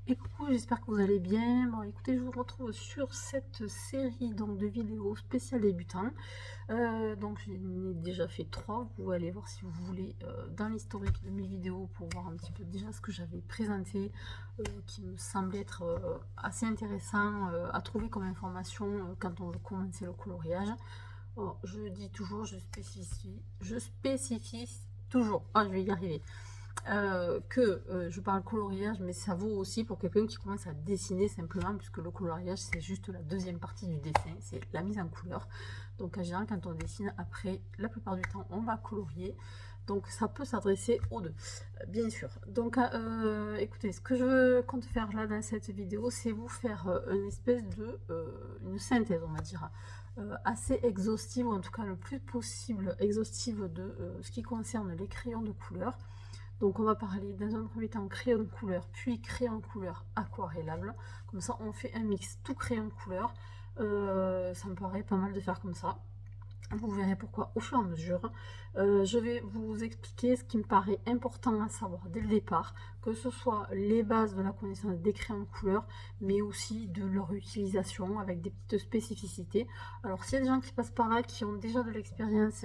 Et coucou, j'espère que vous allez bien. Bon, écoutez, je vous retrouve sur cette série donc de vidéos spéciales débutants. Donc j'en ai déjà fait 3. Vous pouvez aller voir si vous voulez dans l'historique de mes vidéos pour voir un petit peu déjà ce que j'avais présenté, qui me semblait être assez intéressant à trouver comme information quand on veut commencer le coloriage. Bon, je dis toujours, je spécifie toujours. Ah, je vais y arriver. Je parle coloriage, mais ça vaut aussi pour quelqu'un qui commence à dessiner simplement, puisque le coloriage c'est juste la deuxième partie du dessin, c'est la mise en couleur. Donc en général, quand on dessine, après, la plupart du temps, on va colorier. Donc ça peut s'adresser aux deux, bien sûr. Donc écoutez, ce que je compte faire là dans cette vidéo, c'est vous faire une espèce de une synthèse, on va dire, assez exhaustive, ou en tout cas le plus possible exhaustive de ce qui concerne les crayons de couleur. Donc on va parler dans un premier temps crayon de couleur, puis crayon de couleur aquarellable. Comme ça on fait un mix tout crayon de couleur. Ça me paraît pas mal de faire comme ça. Vous verrez pourquoi au fur et à mesure. Je vais vous expliquer ce qui me paraît important à savoir dès le départ, que ce soit les bases de la connaissance des crayons de couleur, mais aussi de leur utilisation avec des petites spécificités. Alors s'il y a des gens qui passent par là, qui ont déjà de l'expérience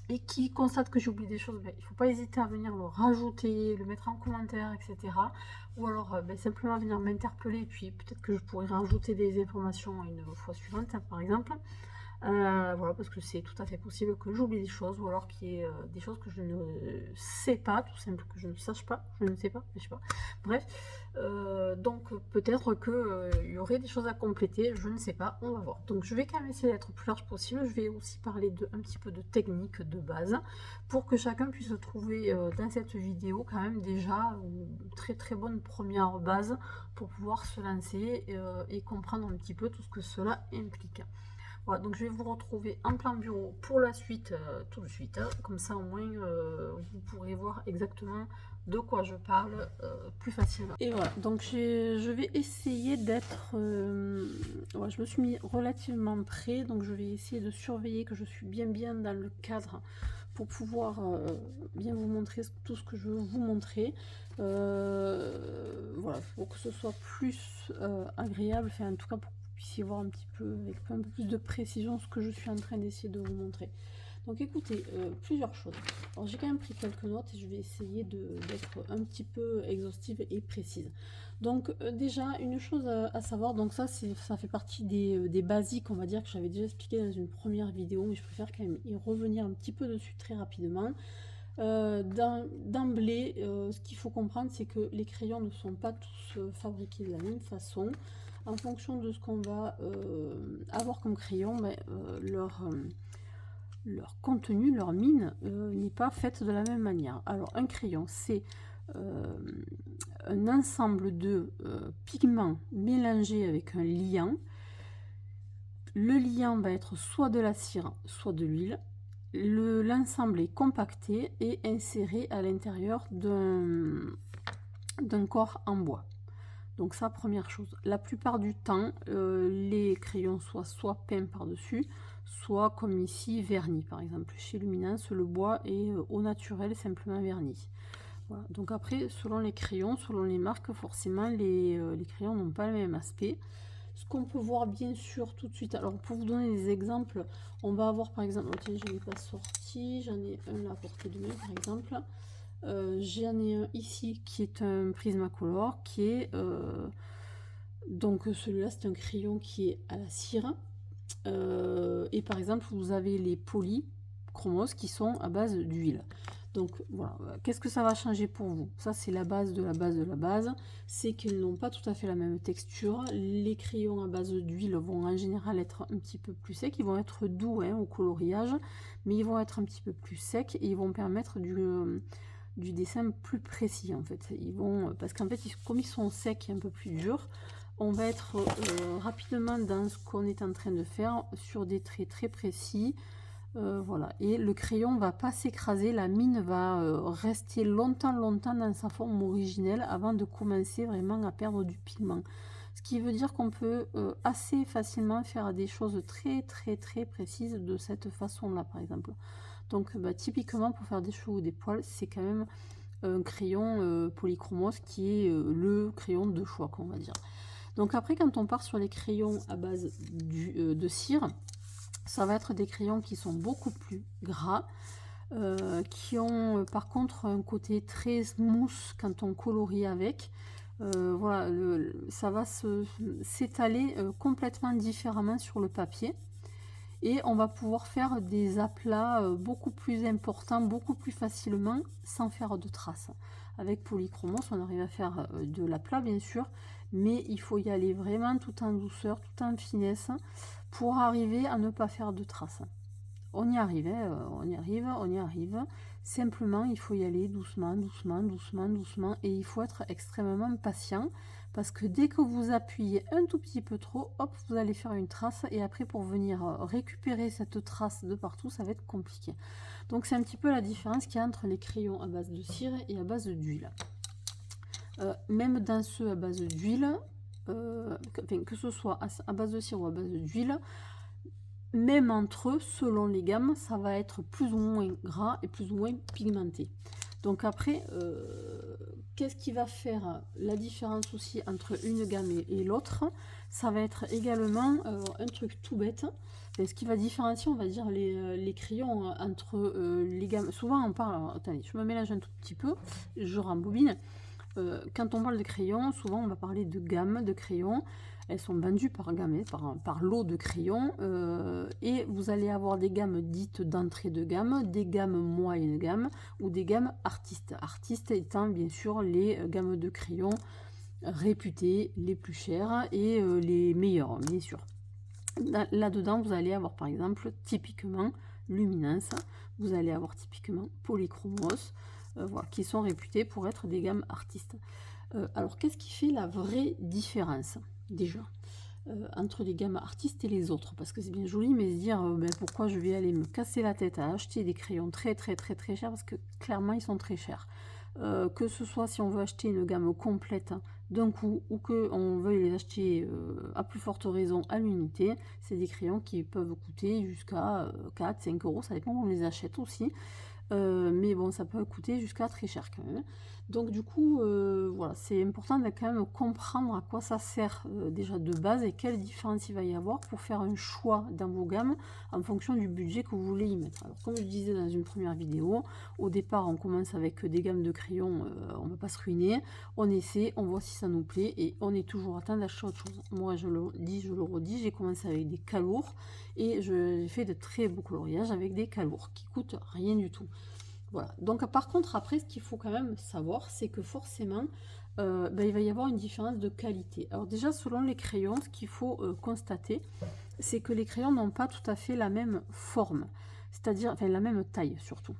et qui constate que j'oublie des choses, ben, il ne faut pas hésiter à venir le rajouter, le mettre en commentaire, etc. Ou alors simplement venir m'interpeller, puis peut-être que je pourrais rajouter des informations une fois suivante, par exemple. Voilà, parce que c'est tout à fait possible que j'oublie des choses, ou alors qu'il y ait des choses que je ne sais pas, tout simple que je ne sache pas, je ne sais pas, je sais pas. Bref, donc peut-être qu'il y aurait des choses à compléter, je ne sais pas, on va voir. Donc je vais quand même essayer d'être le plus large possible, je vais aussi parler un petit peu de technique de base, pour que chacun puisse trouver dans cette vidéo quand même déjà une très très bonne première base pour pouvoir se lancer et comprendre un petit peu tout ce que cela implique. Voilà, donc je vais vous retrouver en plan bureau pour la suite tout de suite, hein. Comme ça au moins vous pourrez voir exactement de quoi je parle plus facilement. Et voilà, donc je vais essayer d'être... ouais, je me suis mis relativement près, donc je vais essayer de surveiller que je suis bien dans le cadre pour pouvoir bien vous montrer tout ce que je veux vous montrer. Voilà, pour que ce soit plus agréable, enfin en tout cas pour puissiez voir un petit peu avec un peu plus de précision ce que je suis en train d'essayer de vous montrer. Donc écoutez, plusieurs choses. Alors j'ai quand même pris quelques notes et je vais essayer d'être un petit peu exhaustive et précise. Donc déjà une chose à savoir, donc ça fait partie des basiques, on va dire, que j'avais déjà expliqué dans une première vidéo, mais je préfère quand même y revenir un petit peu dessus très rapidement. D'emblée, ce qu'il faut comprendre, c'est que les crayons ne sont pas tous fabriqués de la même façon. En fonction de ce qu'on va avoir comme crayon, leur contenu, leur mine n'est pas faite de la même manière. Alors un crayon, c'est un ensemble de pigments mélangés avec un liant. Le liant va être soit de la cire, soit de l'huile. L'ensemble est compacté et inséré à l'intérieur d'un corps en bois. Donc ça, première chose. La plupart du temps, les crayons soit peints par-dessus, soit comme ici, vernis. Par exemple, chez Luminance, le bois est au naturel, simplement verni. Voilà. Donc après, selon les crayons, selon les marques, forcément, les crayons n'ont pas le même aspect. Ce qu'on peut voir bien sûr tout de suite, alors pour vous donner des exemples, on va avoir par exemple, tiens, je ne l'ai pas sorti, j'en ai un là à portée de main par exemple. J'en ai un ici qui est un Prismacolor, qui est donc celui-là c'est un crayon qui est à la cire, et par exemple vous avez les polychromos qui sont à base d'huile. Donc voilà, qu'est-ce que ça va changer pour vous? Ça c'est la base de la base de la base, c'est qu'ils n'ont pas tout à fait la même texture. Les crayons à base d'huile vont en général être un petit peu plus secs, ils vont être doux au coloriage, mais ils vont être un petit peu plus secs et ils vont permettre du dessin plus précis en fait. Ils vont, parce qu'en fait comme ils sont secs et un peu plus durs, on va être rapidement dans ce qu'on est en train de faire sur des traits très précis. Voilà, et le crayon va pas s'écraser, la mine va rester longtemps dans sa forme originelle avant de commencer vraiment à perdre du pigment. Ce qui veut dire qu'on peut assez facilement faire des choses très précises de cette façon là par exemple. Donc typiquement pour faire des cheveux ou des poils, c'est quand même un crayon Polychromos qui est le crayon de choix, qu'on va dire. Donc après, quand on part sur les crayons à base de cire, ça va être des crayons qui sont beaucoup plus gras, qui ont par contre un côté très smooth quand on colorie avec. Voilà, ça va s'étaler complètement différemment sur le papier. Et on va pouvoir faire des aplats beaucoup plus importants, beaucoup plus facilement, sans faire de traces. Avec Polychromos, on arrive à faire de l'aplat, bien sûr, mais il faut y aller vraiment tout en douceur, tout en finesse, pour arriver à ne pas faire de traces. On y arrive, hein, on y arrive, on y arrive. Simplement, il faut y aller doucement, doucement, doucement, doucement, et il faut être extrêmement patient, parce que dès que vous appuyez un tout petit peu trop, hop, vous allez faire une trace, et après pour venir récupérer cette trace de partout, ça va être compliqué. Donc c'est un petit peu la différence qu'il y a entre les crayons à base de cire et à base d'huile. Même dans ceux à base d'huile, que ce soit à base de cire ou à base d'huile, même entre eux, selon les gammes, ça va être plus ou moins gras et plus ou moins pigmenté. Donc après, qu'est-ce qui va faire la différence aussi entre une gamme et l'autre? Ça va être également un truc tout bête. Et ce qui va différencier, on va dire, les crayons entre les gammes. Souvent, on parle... Alors, attendez, je me mélange un tout petit peu, je rembobine. Quand on parle de crayons, souvent on va parler de gamme de crayons. Elles sont vendues par gamme, par lot de crayons, et vous allez avoir des gammes dites d'entrée de gamme, des gammes moyenne gamme ou des gammes artistes. Artistes étant bien sûr les gammes de crayons réputées, les plus chères et les meilleures, bien sûr. Là-dedans, vous allez avoir par exemple typiquement Luminance, vous allez avoir typiquement Polychromos, voilà, qui sont réputés pour être des gammes artistes. Alors, qu'est-ce qui fait la vraie différence déjà entre les gammes artistes et les autres? Parce que c'est bien joli, mais se dire ben, pourquoi je vais aller me casser la tête à acheter des crayons très chers, parce que clairement ils sont très chers. Que ce soit si on veut acheter une gamme complète d'un coup ou qu'on veuille les acheter à plus forte raison à l'unité, c'est des crayons qui peuvent coûter jusqu'à 4-5 euros, ça dépend où on les achète aussi. Mais bon, ça peut coûter jusqu'à très cher quand même. Donc du coup, voilà, c'est important de quand même comprendre à quoi ça sert déjà de base et quelle différence il va y avoir pour faire un choix dans vos gammes en fonction du budget que vous voulez y mettre. Alors comme je disais dans une première vidéo, au départ on commence avec des gammes de crayons, on ne va pas se ruiner, on essaie, on voit si ça nous plaît et on est toujours à temps d'acheter autre chose. Moi je le dis, je le redis, j'ai commencé avec des calours et j'ai fait de très beaux coloriages avec des calours qui coûtent rien du tout. Voilà. Donc par contre après ce qu'il faut quand même savoir, c'est que forcément ben, il va y avoir une différence de qualité. Alors déjà selon les crayons, ce qu'il faut constater, c'est que les crayons n'ont pas tout à fait la même forme, c'est-à-dire enfin la même taille surtout.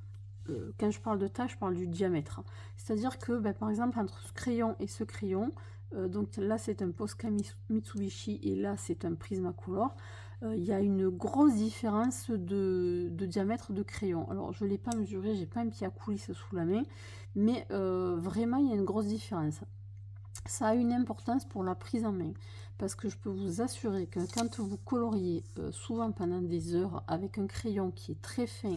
Quand je parle de taille, je parle du diamètre. C'est-à-dire que ben, par exemple entre ce crayon et ce crayon, donc là c'est un Posca Mitsubishi et là c'est un Prismacolor, il y a une grosse différence de diamètre de crayon. Alors je ne l'ai pas mesuré, j'ai pas un pied à coulisse sous la main, mais vraiment il y a une grosse différence. Ça a une importance pour la prise en main, parce que je peux vous assurer que quand vous coloriez souvent pendant des heures avec un crayon qui est très fin,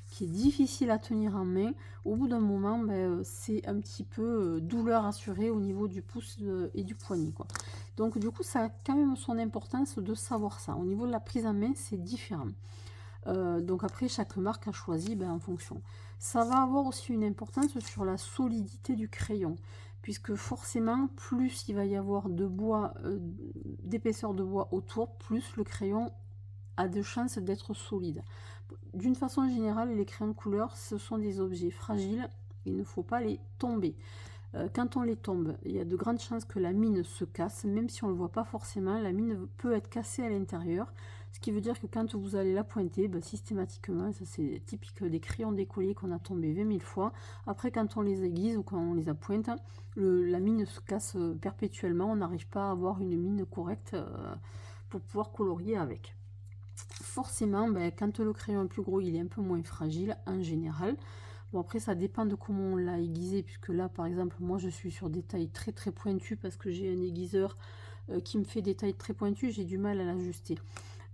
qui est difficile à tenir en main, au bout d'un moment, ben, c'est un petit peu douleur assurée au niveau du pouce et du poignet, quoi. Donc du coup, ça a quand même son importance de savoir ça. Au niveau de la prise en main, c'est différent. Donc après, chaque marque a choisi ben, en fonction. Ça va avoir aussi une importance sur la solidité du crayon, puisque forcément, plus il va y avoir de bois, d'épaisseur de bois autour, plus le crayon a de chances d'être solide. D'une façon générale, les crayons de couleur, ce sont des objets fragiles, il ne faut pas les tomber. Quand on les tombe, il y a de grandes chances que la mine se casse, même si on ne le voit pas forcément, la mine peut être cassée à l'intérieur, ce qui veut dire que quand vous allez la pointer, ben, systématiquement, ça c'est typique des crayons d'écolier qu'on a tombé 20 000 fois, après quand on les aiguise ou quand on les appointe, la mine se casse perpétuellement, on n'arrive pas à avoir une mine correcte pour pouvoir colorier avec. Forcément, ben, quand le crayon est plus gros, il est un peu moins fragile en général. Bon, après, ça dépend de comment on l'a aiguisé, puisque là, par exemple, moi, je suis sur des tailles très pointues parce que j'ai un aiguiseur qui me fait des tailles très pointues, j'ai du mal à l'ajuster.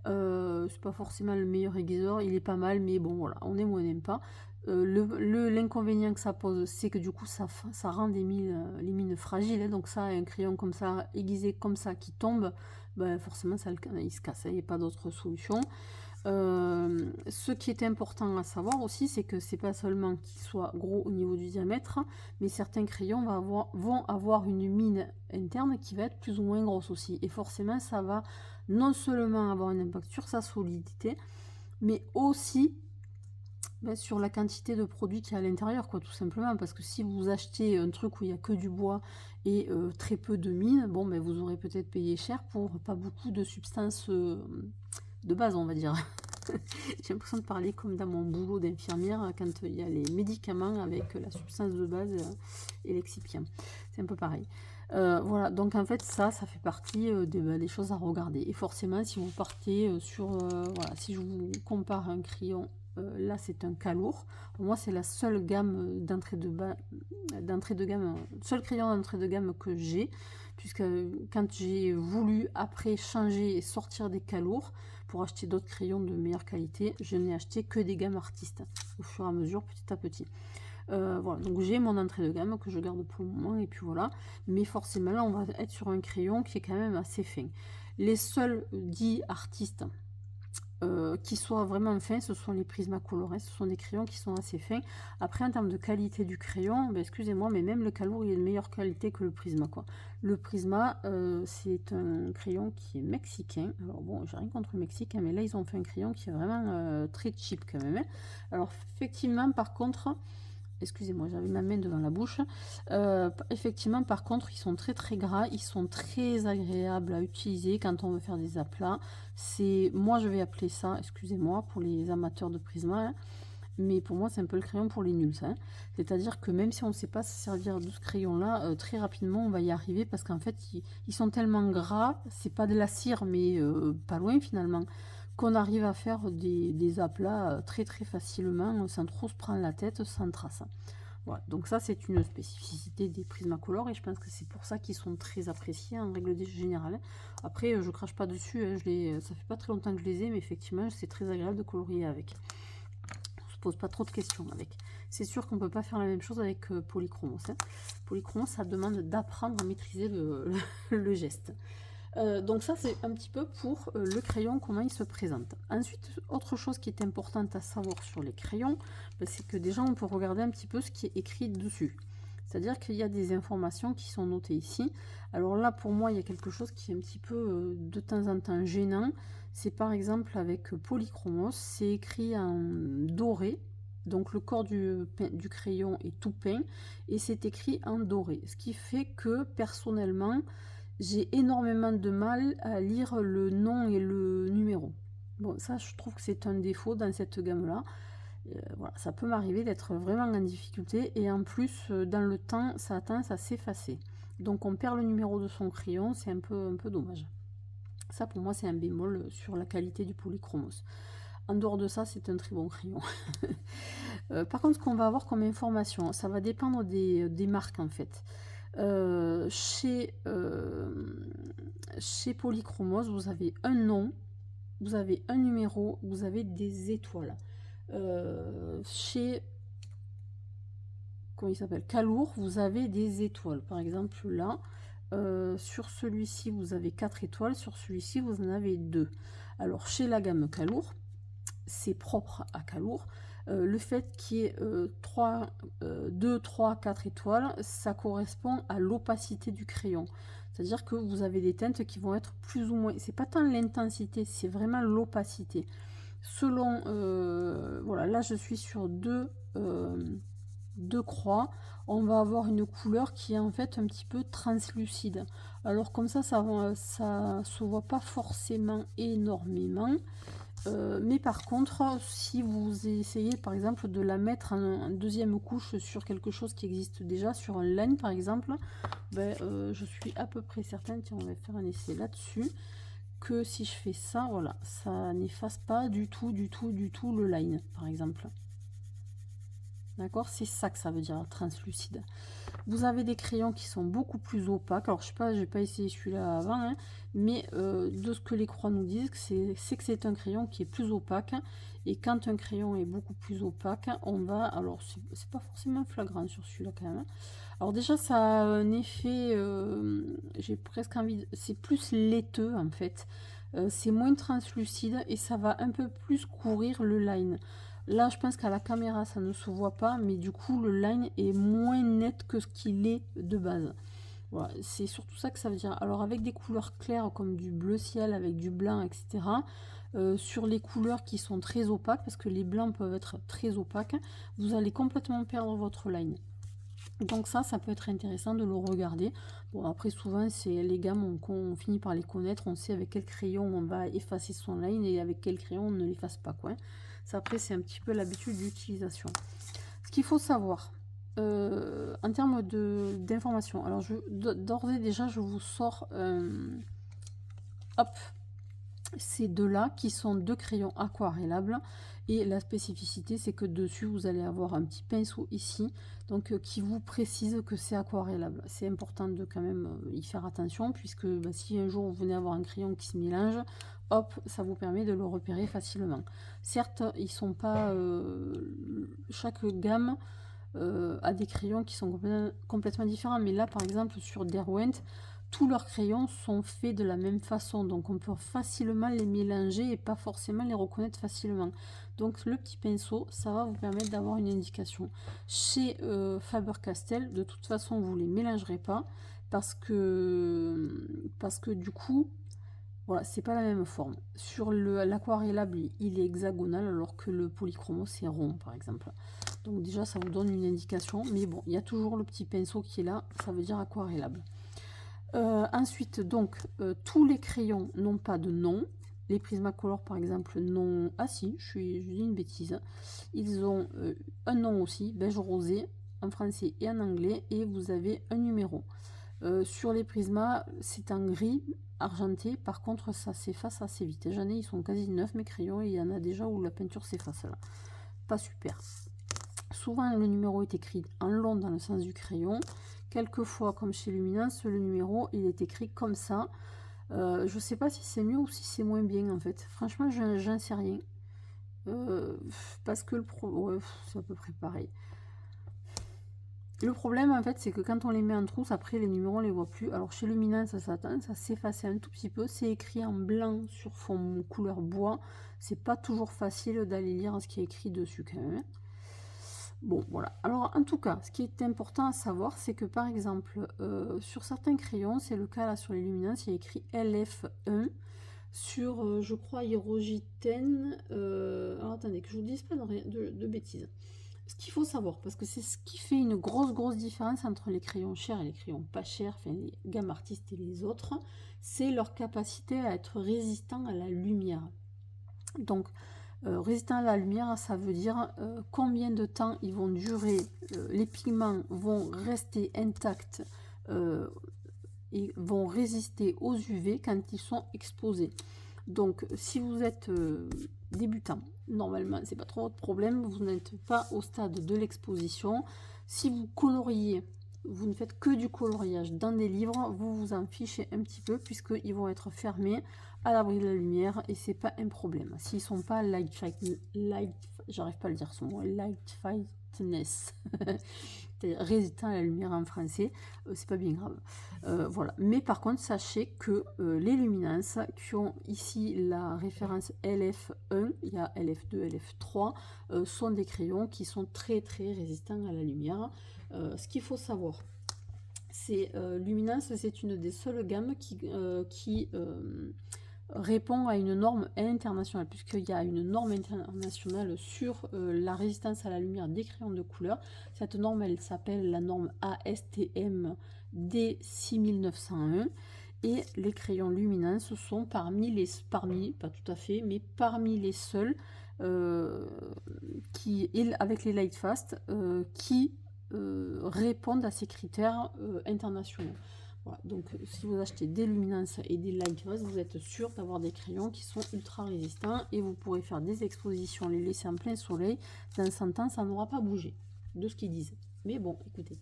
C'est pas forcément le meilleur aiguiseur, il est pas mal, mais bon voilà, on aime ou on n'aime pas. L'inconvénient que ça pose, c'est que du coup ça rend les mines fragiles, hein. Donc ça, un crayon comme ça, aiguisé comme ça, qui tombe, ben forcément ça, il se casse, hein, il n'y a pas d'autre solution. Ce qui est important à savoir aussi, c'est que c'est pas seulement qu'il soit gros au niveau du diamètre, mais certains crayons vont avoir une mine interne qui va être plus ou moins grosse aussi. Et forcément, ça va non seulement avoir un impact sur sa solidité, mais aussi sur la quantité de produits qu'il y a à l'intérieur, quoi, tout simplement. Parce que si vous achetez un truc où il n'y a que du bois et très peu de mine, bon, ben, vous aurez peut-être payé cher pour pas beaucoup de substances de base, on va dire. J'ai l'impression de parler comme dans mon boulot d'infirmière quand il y a les médicaments avec la substance de base et l'excipient. C'est un peu pareil. Voilà, donc en fait ça fait partie des choses à regarder. Et forcément, si vous partez sur... voilà, si je vous compare un crayon, là c'est un Calours. Pour moi, c'est la seule gamme d'entrée de gamme, seul crayon d'entrée de gamme que j'ai, puisque quand j'ai voulu après changer et sortir des Calours pour acheter d'autres crayons de meilleure qualité, je n'ai acheté que des gammes artistes au fur et à mesure, petit à petit. Voilà, donc j'ai mon entrée de gamme que je garde pour le moment, et puis voilà. Mais forcément là on va être sur un crayon qui est quand même assez fin. Les seuls dits artistes qui soient vraiment fins, ce sont les Prismacolor, ce sont des crayons qui sont assez fins. Après, en termes de qualité du crayon, ben, excusez-moi, mais même le Calours il est de meilleure qualité que le Prisma, quoi. Le Prisma, c'est un crayon qui est mexicain. Alors bon, j'ai rien contre le Mexique, hein, mais là ils ont fait un crayon qui est vraiment très cheap quand même, hein. Alors effectivement, par contre, excusez-moi, j'avais ma main devant la bouche. Effectivement, par contre, ils sont très très gras, ils sont très agréables à utiliser quand on veut faire des aplats. Moi je vais appeler ça, excusez-moi, pour les amateurs de Prisma, hein, mais pour moi c'est un peu le crayon pour les nuls, hein. C'est-à-dire que même si on ne sait pas se servir de ce crayon-là, très rapidement on va y arriver, parce qu'en fait ils sont tellement gras, c'est pas de la cire, mais pas loin finalement, qu'on arrive à faire des aplats très très facilement, sans trop se prendre la tête, sans trace. Voilà, donc ça c'est une spécificité des Prismacolor, et je pense que c'est pour ça qu'ils sont très appréciés en règle générale. Après, je crache pas dessus, hein, ça fait pas très longtemps que je les ai, mais effectivement c'est très agréable de colorier avec. On se pose pas trop de questions avec. C'est sûr qu'on peut pas faire la même chose avec Polychromos, hein. Polychromos, ça demande d'apprendre à maîtriser le geste. Donc ça c'est un petit peu pour le crayon, comment il se présente. Ensuite, autre chose qui est importante à savoir sur les crayons, c'est que déjà on peut regarder un petit peu ce qui est écrit dessus. C'est-à-dire qu'il y a des informations qui sont notées ici. Alors là pour moi il y a quelque chose qui est un petit peu de temps en temps gênant. C'est par exemple avec Polychromos, c'est écrit en doré. Donc le corps du crayon est tout peint et c'est écrit en doré. Ce qui fait que personnellement, j'ai énormément de mal à lire le nom et le numéro. Bon, ça, je trouve que c'est un défaut dans cette gamme-là. Voilà, ça peut m'arriver d'être vraiment en difficulté, et en plus, dans le temps, ça a tendance à s'effacer. Donc, on perd le numéro de son crayon, c'est un peu dommage. Ça, pour moi, c'est un bémol sur la qualité du Polychromos. En dehors de ça, c'est un très bon crayon. Par contre, ce qu'on va avoir comme information, ça va dépendre des marques, en fait. Chez Polychromos, vous avez un nom, vous avez un numéro, vous avez des étoiles. Chez, comment il s'appelle, Calours, vous avez des étoiles. Par exemple là, sur celui-ci vous avez 4 étoiles, sur celui-ci vous en avez 2. Alors chez la gamme Calours, c'est propre à Calours, le fait qu'il y ait 2, 3, 4 étoiles, ça correspond à l'opacité du crayon. C'est-à-dire que vous avez des teintes qui vont être plus ou moins... C'est pas tant l'intensité, c'est vraiment l'opacité. Selon... voilà, là je suis sur deux croix. On va avoir une couleur qui est en fait un petit peu translucide. Alors comme ça se voit pas forcément énormément. Mais par contre, si vous essayez par exemple de la mettre en deuxième couche sur quelque chose qui existe déjà, sur un line par exemple, ben, je suis à peu près certaine, tiens on va faire un essai là-dessus, que si je fais ça, voilà, ça n'efface pas du tout le line par exemple. D'accord, c'est ça que ça veut dire translucide. Vous avez des crayons qui sont beaucoup plus opaques. Alors, je sais pas, j'ai pas essayé celui-là avant, hein, mais de ce que les croix nous disent, c'est que c'est un crayon qui est plus opaque. Et quand un crayon est beaucoup plus opaque, on va... Alors, c'est pas forcément flagrant sur celui-là quand même. Alors déjà, ça a un effet, j'ai presque envie de... C'est plus laiteux en fait. C'est moins translucide et ça va un peu plus couvrir le line. Là, je pense qu'à la caméra, ça ne se voit pas, mais du coup, le line est moins net que ce qu'il est de base. Voilà, c'est surtout ça que ça veut dire. Alors, avec des couleurs claires comme du bleu ciel, avec du blanc, etc., sur les couleurs qui sont très opaques, parce que les blancs peuvent être très opaques, vous allez complètement perdre votre line. Donc ça peut être intéressant de le regarder. Bon, après, souvent, c'est les gammes, on finit par les connaître. On sait avec quel crayon on va effacer son line et avec quel crayon on ne l'efface pas, quoi. Ça, après, c'est un petit peu l'habitude d'utilisation. Ce qu'il faut savoir, en termes d'informations, alors d'ores et déjà, je vous sors hop, ces deux-là qui sont deux crayons aquarellables. Et la spécificité, c'est que dessus, vous allez avoir un petit pinceau ici, donc qui vous précise que c'est aquarellable. C'est important de quand même y faire attention, puisque si un jour vous venez avoir un crayon qui se mélange, hop, ça vous permet de le repérer facilement. Certes, ils sont pas... chaque gamme a des crayons qui sont complètement différents, mais là, par exemple, sur Derwent, tous leurs crayons sont faits de la même façon, donc on peut facilement les mélanger et pas forcément les reconnaître facilement. Donc le petit pinceau, ça va vous permettre d'avoir une indication. Chez Faber-Castell, de toute façon, vous les mélangerez pas parce que du coup, voilà, c'est pas la même forme. Sur l'aquarellable, il est hexagonal alors que le polychromo c'est rond, par exemple. Donc déjà, ça vous donne une indication, mais bon, il y a toujours le petit pinceau qui est là, ça veut dire aquarellable. Ensuite, donc, tous les crayons n'ont pas de nom. Les Prismacolor, par exemple, non. Ah si, je dis une bêtise. Ils ont un nom aussi, beige rosé, en français et en anglais, et vous avez un numéro. Sur les Prisma, c'est en gris argenté. Par contre, ça s'efface assez vite. J'en ai, ils sont quasi neufs, mes crayons, et il y en a déjà où la peinture s'efface là. Pas super. Souvent, le numéro est écrit en long dans le sens du crayon. Quelquefois, comme chez Luminance, le numéro il est écrit comme ça. Je sais pas si c'est mieux ou si c'est moins bien en fait. Franchement, j'en sais rien. Parce que ouais, c'est à peu près pareil. Le problème en fait, c'est que quand on les met en trousse, après les numéros on les voit plus. Alors chez Luminance, ça tend à s'effacer un tout petit peu. C'est écrit en blanc sur fond couleur bois. C'est pas toujours facile d'aller lire ce qui est écrit dessus quand même. Bon, voilà. Alors, en tout cas, ce qui est important à savoir, c'est que, par exemple, sur certains crayons, c'est le cas là sur les Luminance, il y a écrit LF1. Sur, je crois, Hierogitène... alors, attendez, que je vous dise pas de bêtises. Ce qu'il faut savoir, parce que c'est ce qui fait une grosse différence entre les crayons chers et les crayons pas chers, enfin, les gammes artistes et les autres, c'est leur capacité à être résistant à la lumière. Donc, résistant à la lumière, ça veut dire combien de temps ils vont durer, les pigments vont rester intacts et vont résister aux UV quand ils sont exposés. Donc si vous êtes débutant, normalement c'est pas trop votre problème, vous n'êtes pas au stade de l'exposition. Si vous coloriez, vous ne faites que du coloriage dans des livres, vous vous en fichez un petit peu puisqu'ils vont être fermés à l'abri de la lumière et c'est pas un problème. S'ils sont pas j'arrive pas à le dire ce mot, light fightness, résistant à la lumière en français, c'est pas bien grave. Voilà. Mais par contre, sachez que les Luminance qui ont ici la référence LF1, il y a LF2, LF3, sont des crayons qui sont très résistants à la lumière. Ce qu'il faut savoir, c'est Luminance, c'est une des seules gammes qui répond à une norme internationale, puisqu'il y a une norme internationale sur la résistance à la lumière des crayons de couleur. Cette norme, elle s'appelle la norme ASTM D6901, et les crayons Luminance sont pas tout à fait, mais parmi les seuls avec les Lightfast qui répondent à ces critères internationaux. Voilà, donc si vous achetez des Luminance et des Lightfast, vous êtes sûr d'avoir des crayons qui sont ultra résistants et vous pourrez faire des expositions, les laisser en plein soleil. Dans 100 ans, ça n'aura pas bougé de ce qu'ils disent. Mais bon, écoutez,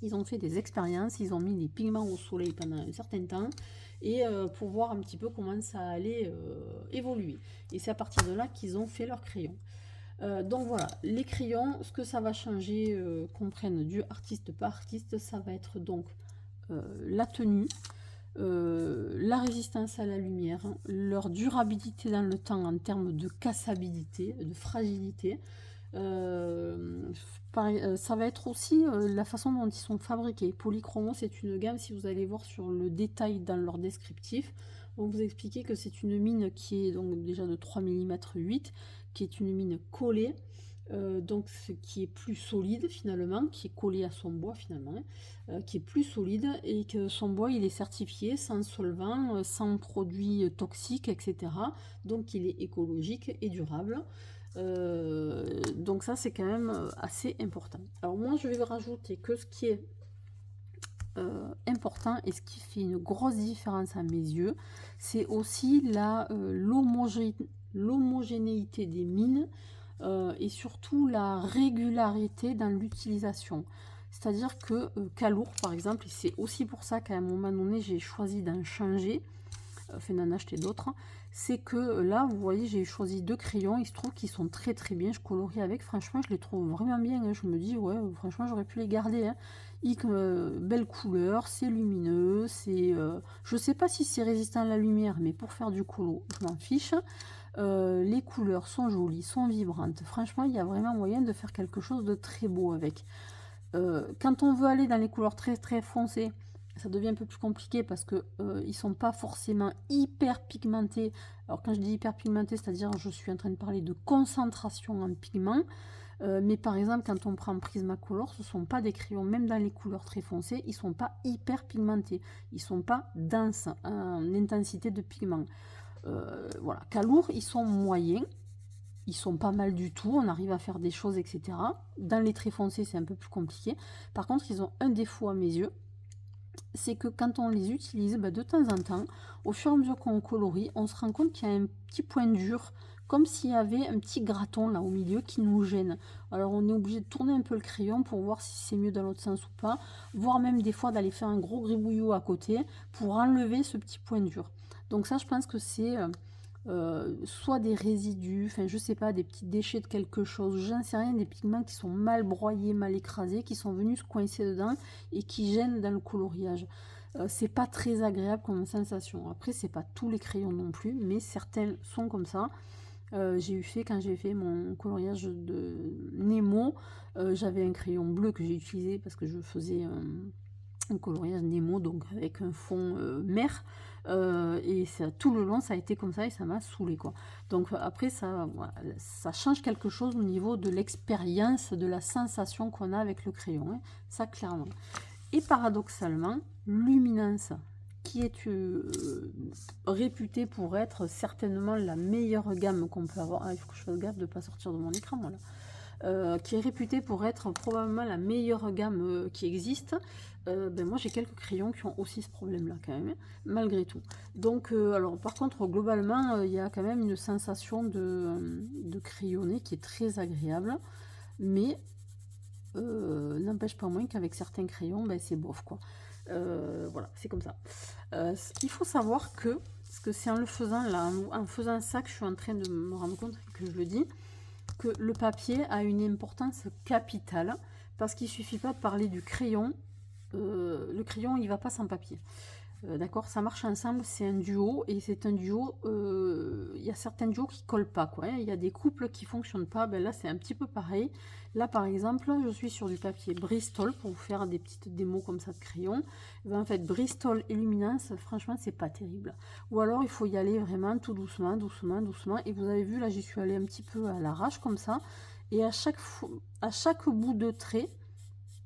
Ils ont fait des expériences, ils ont mis des pigments au soleil pendant un certain temps et pour voir un petit peu comment ça allait évoluer. Et c'est à partir de là qu'ils ont fait leurs crayons. Donc voilà, les crayons, ce que ça va changer, qu'on prenne du artiste par artiste, ça va être donc la tenue, la résistance à la lumière, leur durabilité dans le temps en termes de cassabilité, de fragilité. Ça va être aussi la façon dont ils sont fabriqués. Polychromo, c'est une gamme, si vous allez voir sur le détail dans leur descriptif, on vous expliquer que c'est une mine qui est donc déjà de 3 mm 8, qui est une mine collée, donc qui est plus solide finalement, qui est collé à son bois finalement, qui est plus solide, et que son bois il est certifié sans solvant, sans produits toxiques, etc. Donc il est écologique et durable. Donc ça c'est quand même assez important. Alors moi je vais rajouter que ce qui est important et ce qui fait une grosse différence à mes yeux, c'est aussi l'homogénéité des mines, et surtout la régularité dans l'utilisation. C'est-à-dire que Calour par exemple, et c'est aussi pour ça qu'à un moment donné j'ai choisi d'en changer, enfin d'en acheter d'autres, c'est que là vous voyez j'ai choisi 2 crayons, il se trouve qu'ils sont très très bien, je colorie avec, franchement je les trouve vraiment bien, hein. Je me dis ouais franchement j'aurais pu les garder, hein. Belle couleur, c'est lumineux, c'est je sais pas si c'est résistant à la lumière, mais pour faire du colo je m'en fiche. Les couleurs sont jolies, sont vibrantes, franchement il y a vraiment moyen de faire quelque chose de très beau avec. Quand on veut aller dans les couleurs très très foncées, ça devient un peu plus compliqué parce que ils sont pas forcément hyper pigmentés. Alors quand je dis hyper pigmenté, c'est-à-dire je suis en train de parler de concentration en pigment. Mais par exemple quand on prend Prismacolor, ce sont pas des crayons, même dans les couleurs très foncées, ils sont pas hyper pigmentés, ils sont pas denses en intensité de pigment. Voilà, Calour ils sont moyens, ils sont pas mal du tout, on arrive à faire des choses, etc. Dans les traits foncés, c'est un peu plus compliqué. Par contre, ils ont un défaut à mes yeux, c'est que quand on les utilise, de temps en temps, au fur et à mesure qu'on colorie, on se rend compte qu'il y a un petit point dur, comme s'il y avait un petit graton là au milieu qui nous gêne. Alors on est obligé de tourner un peu le crayon pour voir si c'est mieux dans l'autre sens ou pas, voire même des fois d'aller faire un gros gribouillot à côté pour enlever ce petit point dur. Donc ça, je pense que c'est soit des résidus, enfin je sais pas, des petits déchets de quelque chose, j'en sais rien, des pigments qui sont mal broyés, mal écrasés, qui sont venus se coincer dedans et qui gênent dans le coloriage. C'est pas très agréable comme sensation. Après c'est pas tous les crayons non plus, mais certains sont comme ça. J'ai eu fait, quand j'ai fait mon coloriage de Nemo, j'avais un crayon bleu que j'ai utilisé parce que je faisais un coloriage Nemo, donc avec un fond mer, et ça, tout le long ça a été comme ça et ça m'a saoulé quoi. Donc après ça, voilà, ça change quelque chose au niveau de l'expérience, de la sensation qu'on a avec le crayon, hein, ça clairement. Et paradoxalement, Luminance, qui est réputée pour être certainement la meilleure gamme qu'on peut avoir, il faut que je fasse gaffe de ne pas sortir de mon écran voilà. Qui est réputée pour être probablement la meilleure gamme qui existe, moi j'ai quelques crayons qui ont aussi ce problème là quand même, malgré tout. Donc alors par contre globalement il y a quand même une sensation de crayonner qui est très agréable, mais n'empêche pas moins qu'avec certains crayons c'est bof quoi. Voilà, c'est comme ça. Il faut savoir que, parce que c'est en le faisant là, en faisant ça que je suis en train de me rendre compte que je le dis, que le papier a une importance capitale, parce qu'il suffit pas de parler du crayon, le crayon il va pas sans papier. D'accord, ça marche ensemble, c'est un duo, et c'est un duo, il y a certains duos qui collent pas quoi, hein. Il y a des couples qui fonctionnent pas, là c'est un petit peu pareil. Là par exemple je suis sur du papier Bristol pour vous faire des petites démos comme ça de crayon. En fait Bristol et Luminance, franchement c'est pas terrible, ou alors il faut y aller vraiment tout doucement, doucement, doucement, et vous avez vu là j'y suis allée un petit peu à l'arrache comme ça, et à chaque bout de trait,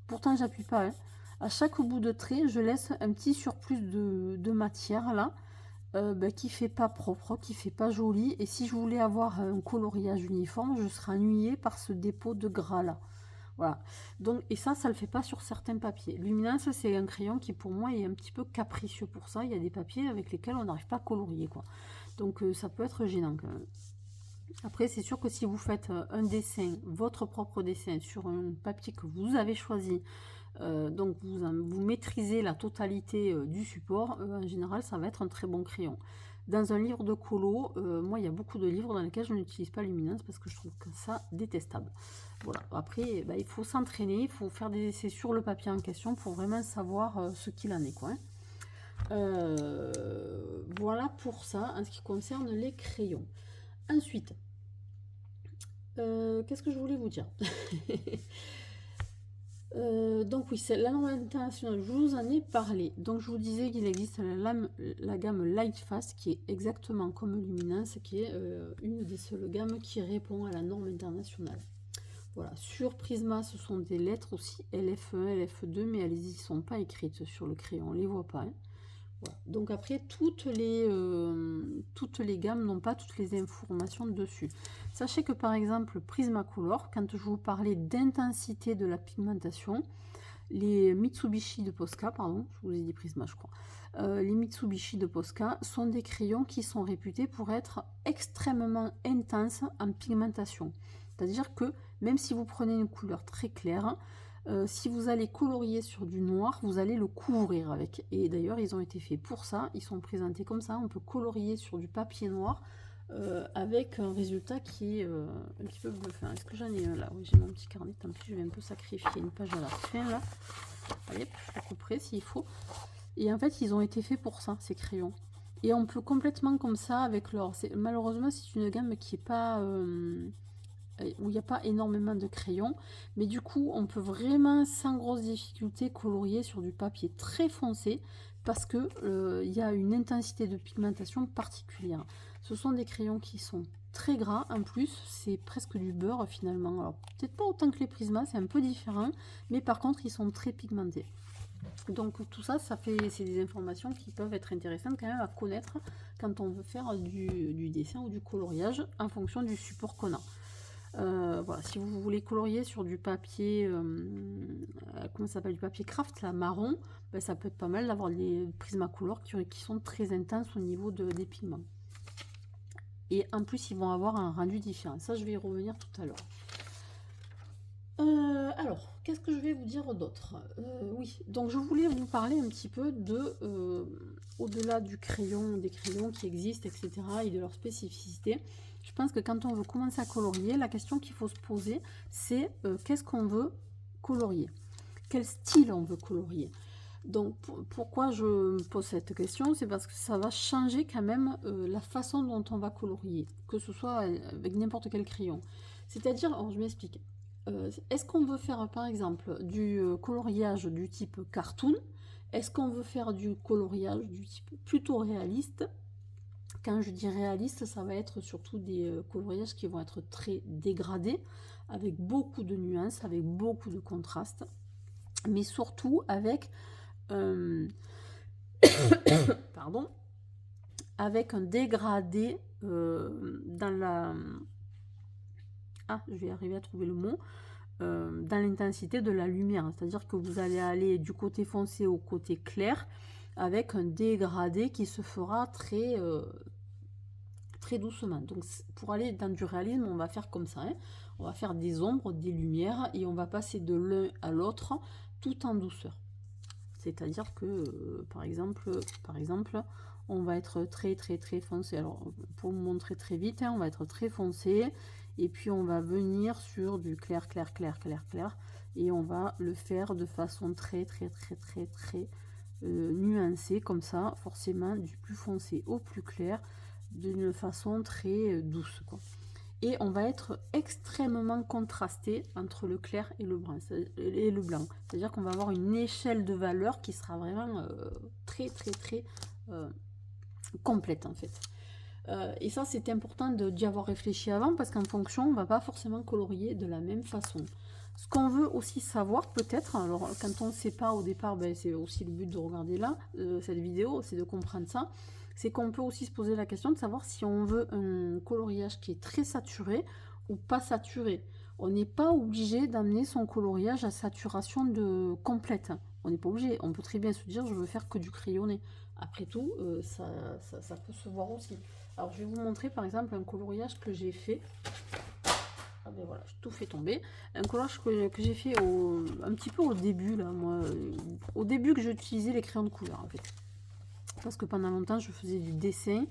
pourtant j'appuie pas, hein, à chaque bout de trait, je laisse un petit surplus de matière là, qui fait pas propre, qui fait pas joli. Et si je voulais avoir un coloriage uniforme, je serais ennuyée par ce dépôt de gras là. Voilà. Donc, et ça le fait pas sur certains papiers. Luminance, c'est un crayon qui pour moi est un petit peu capricieux pour ça. Il y a des papiers avec lesquels on n'arrive pas à colorier quoi. Donc ça peut être gênant quand même. Après, c'est sûr que si vous faites un dessin, votre propre dessin, sur un papier que vous avez choisi, Donc vous maîtrisez la totalité du support, en général ça va être un très bon crayon. Dans un livre de colo, moi il y a beaucoup de livres dans lesquels je n'utilise pas Luminance parce que je trouve que ça détestable. Voilà, après il faut s'entraîner, il faut faire des essais sur le papier en question pour vraiment savoir ce qu'il en est, quoi, hein. Voilà pour ça en ce qui concerne les crayons. Ensuite, qu'est-ce que je voulais vous dire? Donc oui, c'est la norme internationale, je vous en ai parlé. Donc je vous disais qu'il existe la gamme Lightfast qui est exactement comme Luminance, qui est une des seules gammes qui répond à la norme internationale. Voilà, sur Prisma, ce sont des lettres aussi, LF1, LF2, mais elles n'y sont pas écrites sur le crayon, on ne les voit pas, hein. Voilà. Donc après, toutes les gammes n'ont pas toutes les informations dessus. Sachez que par exemple, Prismacolor, quand je vous parlais d'intensité de la pigmentation, les Mitsubishi de Posca, pardon, je vous ai dit Prisma je crois, les Mitsubishi de Posca sont des crayons qui sont réputés pour être extrêmement intenses en pigmentation. C'est-à-dire que même si vous prenez une couleur très claire, si vous allez colorier sur du noir, vous allez le couvrir avec. Et d'ailleurs, ils ont été faits pour ça. Ils sont présentés comme ça. On peut colorier sur du papier noir avec un résultat qui est un petit peu bluffant. Est-ce que j'en ai un là? Oui, j'ai mon petit carnet. Tant pis, je vais un peu sacrifier une page à la fin là. Allez, je le couperai s'il faut. Et en fait, ils ont été faits pour ça, ces crayons. Et on peut complètement comme ça avec leur... Malheureusement, c'est une gamme qui n'est pas... où il n'y a pas énormément de crayons, mais du coup on peut vraiment sans grosse difficulté colorier sur du papier très foncé parce que il y a une intensité de pigmentation particulière. Ce sont des crayons qui sont très gras, en plus c'est presque du beurre finalement. Alors peut-être pas autant que les Prisma, c'est un peu différent, mais par contre ils sont très pigmentés. Donc tout ça, c'est des informations qui peuvent être intéressantes quand même à connaître quand on veut faire du dessin ou du coloriage en fonction du support qu'on a. Voilà, si vous voulez colorier sur du papier, comment ça s'appelle, du papier craft, là, marron, ben, ça peut être pas mal d'avoir les Prismacolor qui sont très intenses au niveau des pigments. Et en plus, ils vont avoir un rendu différent. Ça, je vais y revenir tout à l'heure. Alors, qu'est-ce que je vais vous dire d'autre? Oui, donc je voulais vous parler un petit peu de, au-delà du crayon, des crayons qui existent, etc., et de leur spécificité. Je pense que quand on veut commencer à colorier, la question qu'il faut se poser, c'est qu'est-ce qu'on veut colorier? Quel style on veut colorier? Donc, pourquoi je me pose cette question? C'est parce que ça va changer quand même la façon dont on va colorier, que ce soit avec n'importe quel crayon. C'est-à-dire, alors je m'explique. Est-ce qu'on veut faire par exemple du coloriage du type cartoon? Est-ce qu'on veut faire du coloriage du type plutôt réaliste? Quand je dis réaliste, ça va être surtout des coloriages qui vont être très dégradés, avec beaucoup de nuances, avec beaucoup de contrastes, mais surtout avec pardon, avec un dégradé dans la... Ah, je vais arriver à trouver le mot. Dans l'intensité de la lumière, c'est-à-dire que vous allez aller du côté foncé au côté clair avec un dégradé qui se fera très très doucement. Donc pour aller dans du réalisme, on va faire comme ça, hein. On va faire des ombres, des lumières et on va passer de l'un à l'autre tout en douceur. C'est-à-dire que par exemple, on va être très foncé. Alors pour vous montrer très vite, hein, on va être très foncé. Et puis on va venir sur du clair, et on va le faire de façon très nuancée, comme ça, forcément du plus foncé au plus clair, d'une façon très douce, quoi. Et on va être extrêmement contrasté entre le clair et le blanc. C'est-à-dire qu'on va avoir une échelle de valeur qui sera vraiment très complète en fait. Et ça, c'est important d'y avoir réfléchi avant parce qu'en fonction, on ne va pas forcément colorier de la même façon. Ce qu'on veut aussi savoir peut-être, alors quand on ne sait pas au départ, ben, c'est aussi le but de regarder là, cette vidéo, c'est de comprendre ça, c'est qu'on peut aussi se poser la question de savoir si on veut un coloriage qui est très saturé ou pas saturé. On n'est pas obligé d'amener son coloriage à saturation complète. On n'est pas obligé, on peut très bien se dire je veux faire que du crayonné. Après tout, ça peut se voir aussi. Alors je vais vous montrer par exemple un coloriage que j'ai fait. Ah ben voilà, je tout fait tomber. Un collage que j'ai fait un petit peu au début, là, moi. Au début que j'utilisais les crayons de couleur, en fait. Parce que pendant longtemps, je faisais du dessin.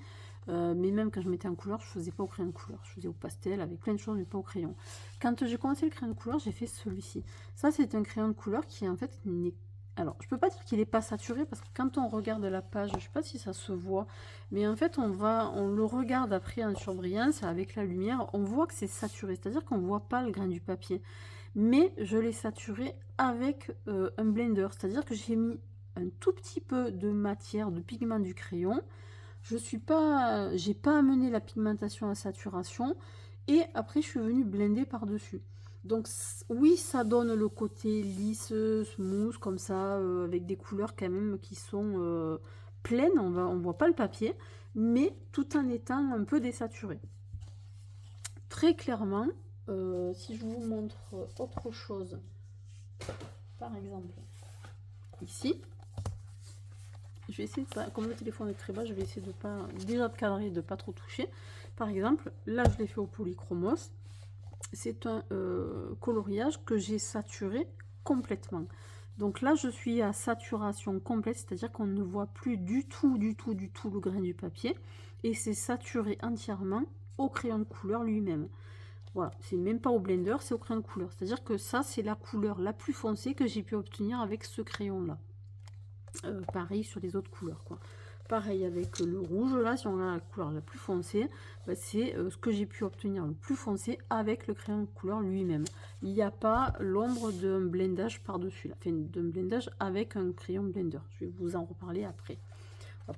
Mais même quand je mettais en couleur, je faisais pas au crayon de couleur. Je faisais au pastel, avec plein de choses, mais pas au crayon. Quand j'ai commencé le crayon de couleur, j'ai fait celui-ci. Ça, c'est un crayon de couleur qui, en fait, n'est... Alors, je peux pas dire qu'il n'est pas saturé, parce que quand on regarde la page, je sais pas si ça se voit, mais en fait, on le regarde après en surbrillance, avec la lumière, on voit que c'est saturé, c'est-à-dire qu'on voit pas le grain du papier. Mais je l'ai saturé avec un blender, c'est-à-dire que j'ai mis un tout petit peu de matière, de pigment du crayon. J'ai pas amené la pigmentation à saturation, et après je suis venue blender par dessus. Donc oui, ça donne le côté lisse, smooth comme ça, avec des couleurs quand même qui sont pleines, on voit pas le papier, mais tout en étant un peu désaturé. Très clairement, si je vous montre autre chose, par exemple ici, je vais essayer de, comme le téléphone est très bas, je vais essayer de pas, déjà de cadrer, de pas trop toucher. Par exemple, là je l'ai fait au polychromos. C'est un coloriage que j'ai saturé complètement. Donc là je suis à saturation complète, c'est-à-dire qu'on ne voit plus du tout le grain du papier, et c'est saturé entièrement au crayon de couleur lui-même. Voilà, c'est même pas au blender, c'est au crayon de couleur. C'est-à-dire que ça, c'est la couleur la plus foncée que j'ai pu obtenir avec ce crayon-là. Pareil sur les autres couleurs, quoi. Pareil avec le rouge, là, si on a la couleur la plus foncée, bah, c'est ce que j'ai pu obtenir le plus foncé avec le crayon de couleur lui-même. Il n'y a pas l'ombre d'un blendage par-dessus, enfin d'un blendage avec un crayon blender. Je vais vous en reparler après.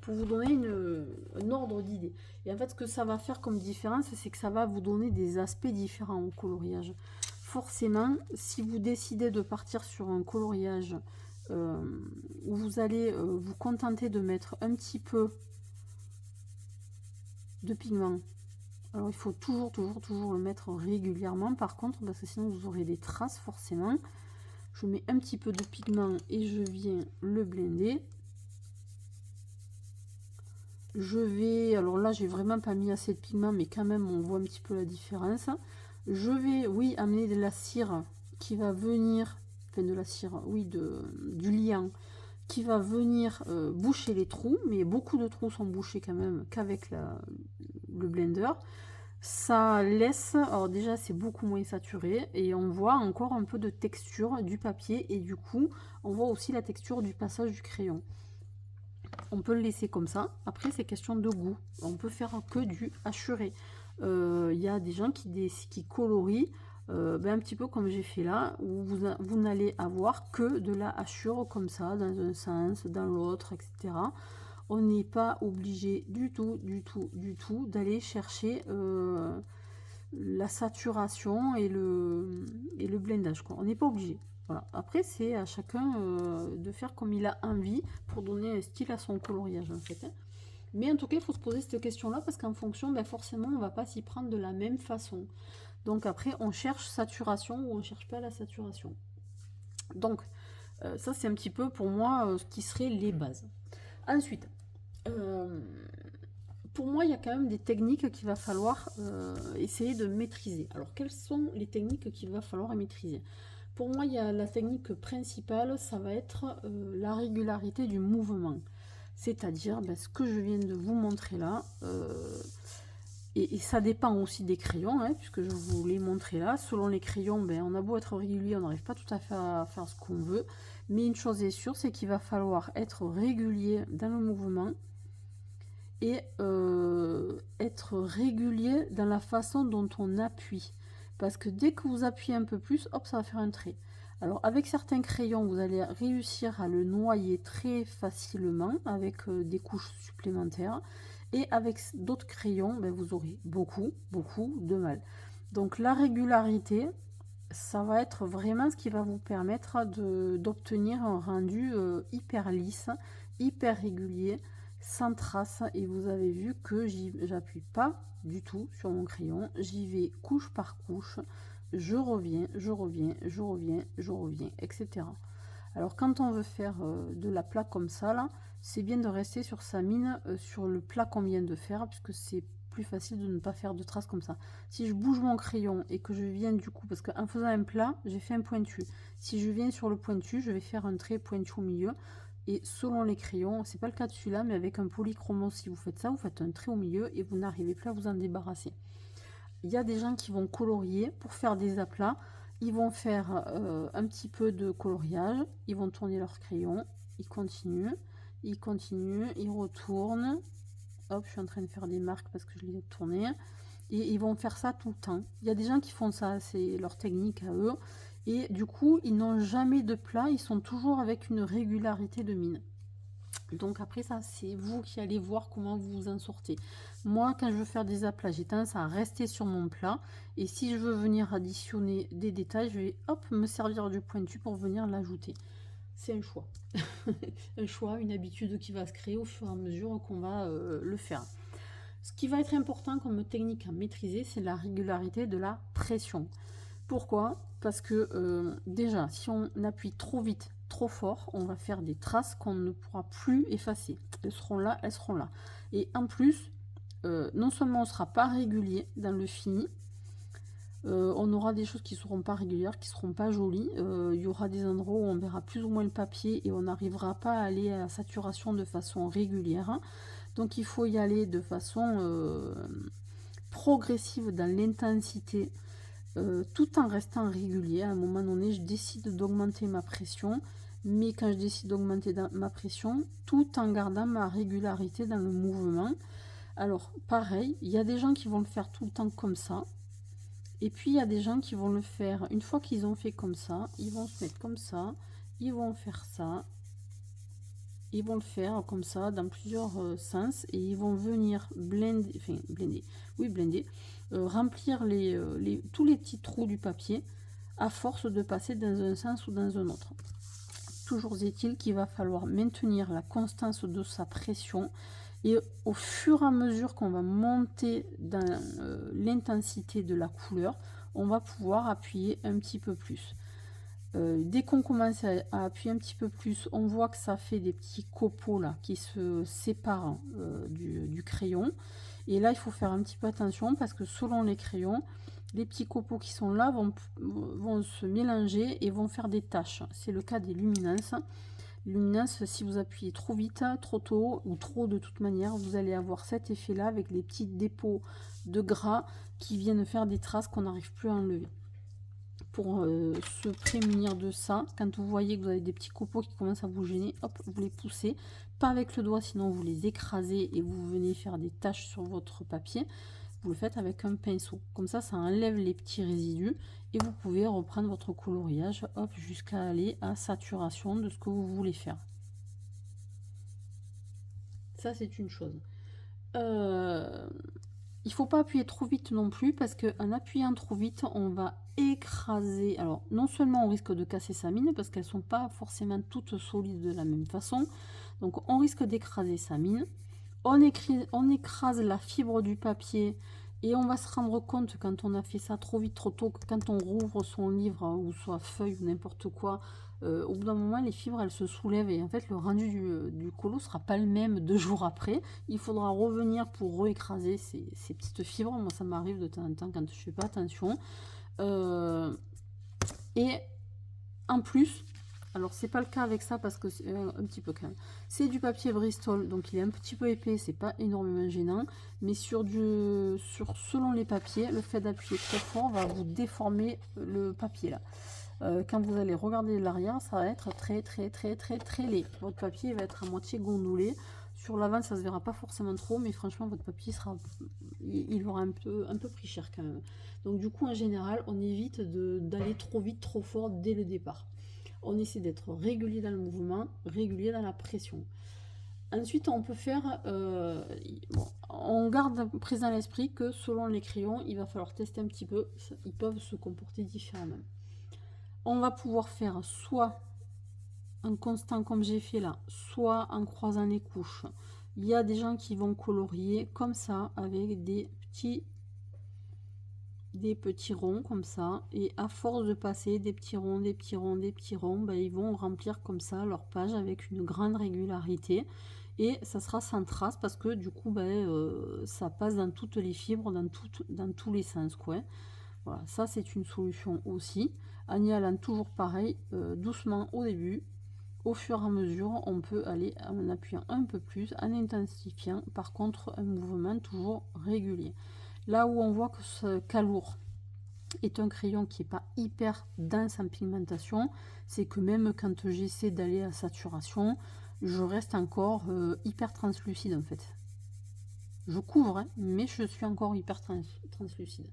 Pour vous donner un ordre d'idée. Et en fait, ce que ça va faire comme différence, c'est que ça va vous donner des aspects différents au coloriage. Forcément, si vous décidez de partir sur un coloriage où vous allez vous contenter de mettre un petit peu de pigment, alors il faut toujours le mettre régulièrement, par contre, parce que sinon vous aurez des traces forcément. Je mets un petit peu de pigment et je viens le blender. Je vais, alors là j'ai vraiment pas mis assez de pigment, mais quand même on voit un petit peu la différence. Je vais, oui, amener de la cire qui va venir, enfin de la cire, oui, du liant, qui va venir boucher les trous, mais beaucoup de trous sont bouchés quand même qu'avec le blender. Ça laisse, alors déjà c'est beaucoup moins saturé, et on voit encore un peu de texture du papier, et du coup on voit aussi la texture du passage du crayon. On peut le laisser comme ça. Après, c'est question de goût. On peut faire que du hachuré. Il y a des gens qui colorient un petit peu comme j'ai fait là, où vous n'allez avoir que de la hachure comme ça, dans un sens, dans l'autre, etc. On n'est pas obligé du tout d'aller chercher la saturation et le blendage, quoi. On n'est pas obligé. Voilà. Après, c'est à chacun de faire comme il a envie pour donner un style à son coloriage, en fait. Mais en tout cas, il faut se poser cette question-là, parce qu'en fonction, ben forcément, on ne va pas s'y prendre de la même façon. Donc après, on cherche saturation ou on ne cherche pas la saturation. Donc, ça, c'est un petit peu pour moi ce qui serait les bases. Ensuite, pour moi, il y a quand même des techniques qu'il va falloir essayer de maîtriser. Alors, quelles sont les techniques qu'il va falloir maîtriser? Pour moi, il y a la technique principale, ça va être la régularité du mouvement. C'est-à-dire ce que je viens de vous montrer là. Et ça dépend aussi des crayons, hein, puisque je vous l'ai montré là. Selon les crayons, on a beau être régulier, on n'arrive pas tout à fait à faire ce qu'on veut. Mais une chose est sûre, c'est qu'il va falloir être régulier dans le mouvement et être régulier dans la façon dont on appuie. Parce que dès que vous appuyez un peu plus, hop, ça va faire un trait. Alors avec certains crayons, vous allez réussir à le noyer très facilement avec des couches supplémentaires. Et avec d'autres crayons, vous aurez beaucoup de mal. Donc la régularité, ça va être vraiment ce qui va vous permettre d'obtenir un rendu hyper lisse, hyper régulier, sans trace. Et vous avez vu que j'appuie pas du tout sur mon crayon, j'y vais couche par couche, je reviens, etc. Alors quand on veut faire de la plaque comme ça là, c'est bien de rester sur sa mine, sur le plat qu'on vient de faire, puisque c'est plus facile de ne pas faire de traces comme ça. Si je bouge mon crayon et que je viens du coup, parce qu'en faisant un plat, j'ai fait un pointu. Si je viens sur le pointu, je vais faire un trait pointu au milieu. Et selon les crayons, c'est pas le cas de celui-là, mais avec un polychromos, si vous faites ça, vous faites un trait au milieu et vous n'arrivez plus à vous en débarrasser. Il y a des gens qui vont colorier pour faire des aplats. Ils vont faire un petit peu de coloriage, ils vont tourner leur crayon, ils continuent, ils retournent. Hop, je suis en train de faire des marques parce que je les ai tournées. Et ils vont faire ça tout le temps. Il y a des gens qui font ça, c'est leur technique à eux. Et du coup, ils n'ont jamais de plat, ils sont toujours avec une régularité de mine. Donc après ça, c'est vous qui allez voir comment vous vous en sortez. Moi, quand je veux faire des aplats, j'ai tendance à rester sur mon plat. Et si je veux venir additionner des détails, je vais hop me servir du pointu pour venir l'ajouter. C'est un choix. Un choix, une habitude qui va se créer au fur et à mesure qu'on va le faire. Ce qui va être important comme technique à maîtriser, c'est la régularité de la pression. Pourquoi? Parce que déjà, si on appuie trop vite, trop fort, on va faire des traces qu'on ne pourra plus effacer. Elles seront là, elles seront là. Et en plus, non seulement on ne sera pas régulier dans le fini, on aura des choses qui ne seront pas régulières, qui ne seront pas jolies. Il y aura des endroits où on verra plus ou moins le papier et on n'arrivera pas à aller à la saturation de façon régulière. Donc il faut y aller de façon progressive dans l'intensité, tout en restant régulier. À un moment donné, je décide d'augmenter ma pression, mais quand je décide d'augmenter ma pression, tout en gardant ma régularité dans le mouvement. Alors pareil, il y a des gens qui vont le faire tout le temps comme ça, et puis il y a des gens qui vont le faire une fois qu'ils ont fait comme ça, ils vont se mettre comme ça, ils vont faire ça, ils vont le faire comme ça dans plusieurs sens, et ils vont venir blender, remplir tous les petits trous du papier à force de passer dans un sens ou dans un autre. Toujours est-il qu'il va falloir maintenir la constance de sa pression, et au fur et à mesure qu'on va monter dans l'intensité de la couleur, on va pouvoir appuyer un petit peu plus. Dès qu'on commence à appuyer un petit peu plus, on voit que ça fait des petits copeaux là qui se séparent du crayon. Et là, il faut faire un petit peu attention parce que selon les crayons, les petits copeaux qui sont là vont se mélanger et vont faire des taches. C'est le cas des luminances. Luminance, si vous appuyez trop vite, trop tôt ou trop de toute manière, vous allez avoir cet effet là avec les petits dépôts de gras qui viennent faire des traces qu'on n'arrive plus à enlever. Pour se prémunir de ça, quand vous voyez que vous avez des petits copeaux qui commencent à vous gêner, hop, vous les poussez, pas avec le doigt, sinon vous les écrasez et vous venez faire des taches sur votre papier. Vous le faites avec un pinceau, comme ça enlève les petits résidus et vous pouvez reprendre votre coloriage, hop, jusqu'à aller à saturation de ce que vous voulez faire. Ça, c'est une chose. Il faut pas appuyer trop vite non plus, parce qu'en appuyant trop vite, on va écraser. Alors, non seulement on risque de casser sa mine, parce qu'elles sont pas forcément toutes solides de la même façon. Donc, on risque d'écraser sa mine. On écrase la fibre du papier, et on va se rendre compte, quand on a fait ça trop vite, trop tôt, que quand on rouvre son livre, ou soit feuille, ou n'importe quoi, au bout d'un moment, les fibres, elles se soulèvent, et en fait, le rendu du colo sera pas le même 2 jours après. Il faudra revenir pour réécraser ces petites fibres. Moi, ça m'arrive de temps en temps quand je fais pas attention. Et en plus, alors c'est pas le cas avec ça parce que c'est un petit peu quand même. C'est du papier Bristol, donc il est un petit peu épais, c'est pas énormément gênant. Mais selon les papiers, le fait d'appuyer très fort va vous déformer le papier là. Quand vous allez regarder l'arrière, ça va être très laid. Votre papier va être à moitié gondolé. Sur l'avant, ça se verra pas forcément trop, mais franchement, votre papier il aura un peu pris cher quand même. Donc du coup, en général, on évite d'aller trop vite, trop fort dès le départ. On essaie d'être régulier dans le mouvement, régulier dans la pression. Ensuite, on peut faire... on garde présent à l'esprit que selon les crayons, il va falloir tester un petit peu. Ils peuvent se comporter différemment. On va pouvoir faire soit un constant comme j'ai fait là, soit en croisant les couches. Il y a des gens qui vont colorier comme ça, avec des petits ronds comme ça, et à force de passer des petits ronds, ben, ils vont remplir comme ça leur page avec une grande régularité, et ça sera sans trace parce que du coup ça passe dans toutes les fibres, dans tous les sens quoi. Voilà, ça c'est une solution aussi, en y allant toujours pareil, doucement au début. Au fur et à mesure, on peut aller en appuyant un peu plus, en intensifiant par contre un mouvement toujours régulier. Là où on voit que ce Calour est un crayon qui n'est pas hyper dense en pigmentation, c'est que même quand j'essaie d'aller à saturation, je reste encore hyper translucide en fait. Je couvre, hein, mais je suis encore hyper translucide.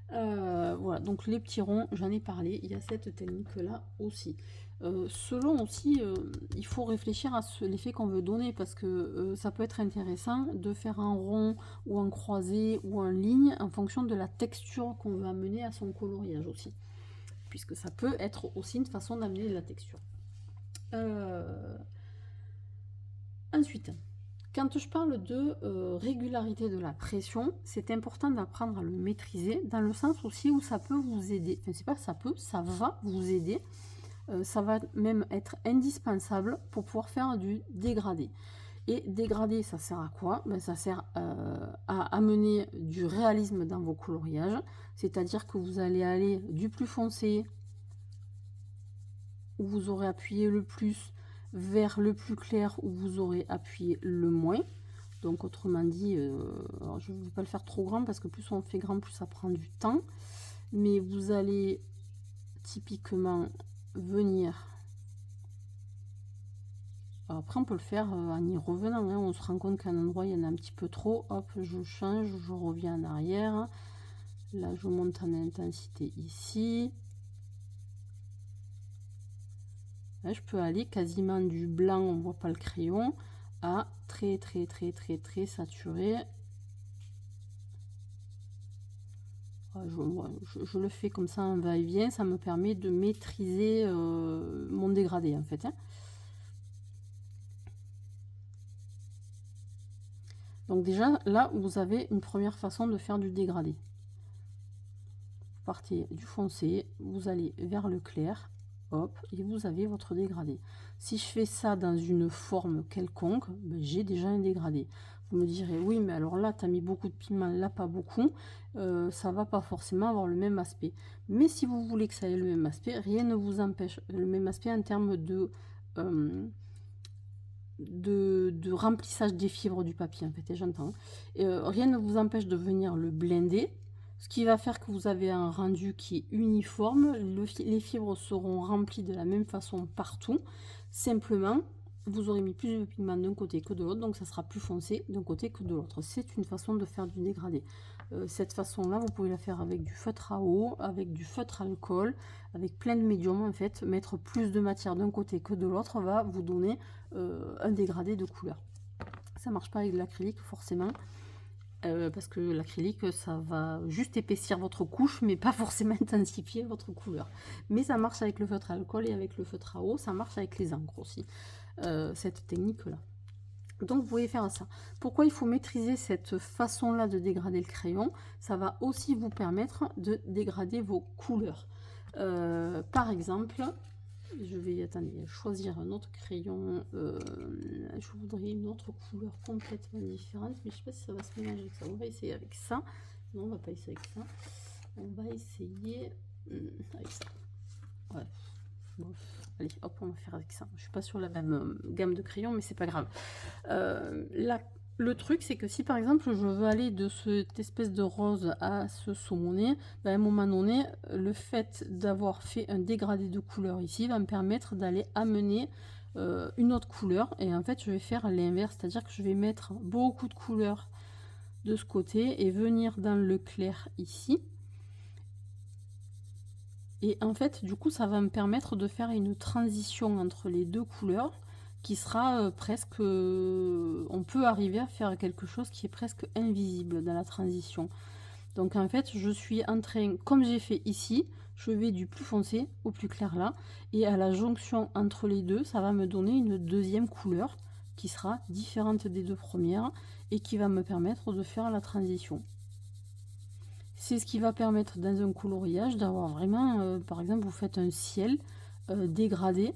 Voilà, donc les petits ronds, j'en ai parlé, il y a cette technique là aussi. Selon aussi, il faut réfléchir à l'effet qu'on veut donner, parce que ça peut être intéressant de faire un rond ou un croisé ou en ligne en fonction de la texture qu'on veut amener à son coloriage aussi, puisque ça peut être aussi une façon d'amener de la texture. Ensuite, quand je parle de régularité de la pression, c'est important d'apprendre à le maîtriser, dans le sens aussi où ça peut vous aider. Enfin, c'est pas ça peut, ça va vous aider. Ça va même être indispensable pour pouvoir faire du dégradé. Et dégradé, ça sert à quoi? Ça sert à amener du réalisme dans vos coloriages, c'est-à-dire que vous allez aller du plus foncé, où vous aurez appuyé le plus, vers le plus clair, où vous aurez appuyé le moins. Donc autrement dit, alors je ne vais pas le faire trop grand, parce que plus on fait grand, plus ça prend du temps. Mais vous allez typiquement venir... Après, on peut le faire en y revenant, hein. On se rend compte qu'à un endroit, il y en a un petit peu trop. Hop, je change, je reviens en arrière. Là, je monte en intensité ici. Là, je peux aller quasiment du blanc, on ne voit pas le crayon, à très saturé. Je le fais comme ça en va-et-vient, ça me permet de maîtriser mon dégradé en fait, hein. Donc déjà, là, vous avez une première façon de faire du dégradé. Vous partez du foncé, vous allez vers le clair, hop, et vous avez votre dégradé. Si je fais ça dans une forme quelconque, j'ai déjà un dégradé. Vous me direz, oui, mais alors là, tu as mis beaucoup de pigment, là, pas beaucoup. Ça va pas forcément avoir le même aspect. Mais si vous voulez que ça ait le même aspect, rien ne vous empêche, le même aspect en termes de remplissage des fibres du papier, en fait, et j'entends. Rien ne vous empêche de venir le blender, ce qui va faire que vous avez un rendu qui est uniforme. Les fibres seront remplies de la même façon partout. Simplement, vous aurez mis plus de pigment d'un côté que de l'autre, donc ça sera plus foncé d'un côté que de l'autre. C'est une façon de faire du dégradé. Cette façon-là, vous pouvez la faire avec du feutre à eau, avec du feutre alcool, avec plein de médiums. En fait, mettre plus de matière d'un côté que de l'autre va vous donner un dégradé de couleur. Ça marche pas avec de l'acrylique forcément, parce que l'acrylique, ça va juste épaissir votre couche, mais pas forcément intensifier votre couleur. Mais ça marche avec le feutre à alcool et avec le feutre à eau, ça marche avec les encres aussi, cette technique-là. Donc vous pouvez faire ça. Pourquoi il faut maîtriser cette façon-là de dégrader le crayon? Ça va aussi vous permettre de dégrader vos couleurs. Par exemple, je vais choisir un autre crayon. Je voudrais une autre couleur complètement différente, mais je ne sais pas si ça va se mélanger avec ça. On va essayer avec ça. Non, on va pas essayer avec ça. On va essayer avec ça. Ouais. Bon, allez, hop, on va faire avec ça. Je suis pas sur la même gamme de crayons, mais c'est pas grave. Là, le truc, c'est que si par exemple je veux aller de cette espèce de rose à ce saumoné, à un moment donné, le fait d'avoir fait un dégradé de couleur ici va me permettre d'aller amener une autre couleur. Et en fait, je vais faire l'inverse, c'est-à-dire que je vais mettre beaucoup de couleurs de ce côté et venir dans le clair ici. Et en fait, du coup, ça va me permettre de faire une transition entre les deux couleurs qui sera presque... on peut arriver à faire quelque chose qui est presque invisible dans la transition. Donc en fait, je suis en train, comme j'ai fait ici, je vais du plus foncé au plus clair là. Et à la jonction entre les deux, ça va me donner une deuxième couleur qui sera différente des deux premières et qui va me permettre de faire la transition. C'est ce qui va permettre dans un coloriage d'avoir vraiment, par exemple, vous faites un ciel dégradé,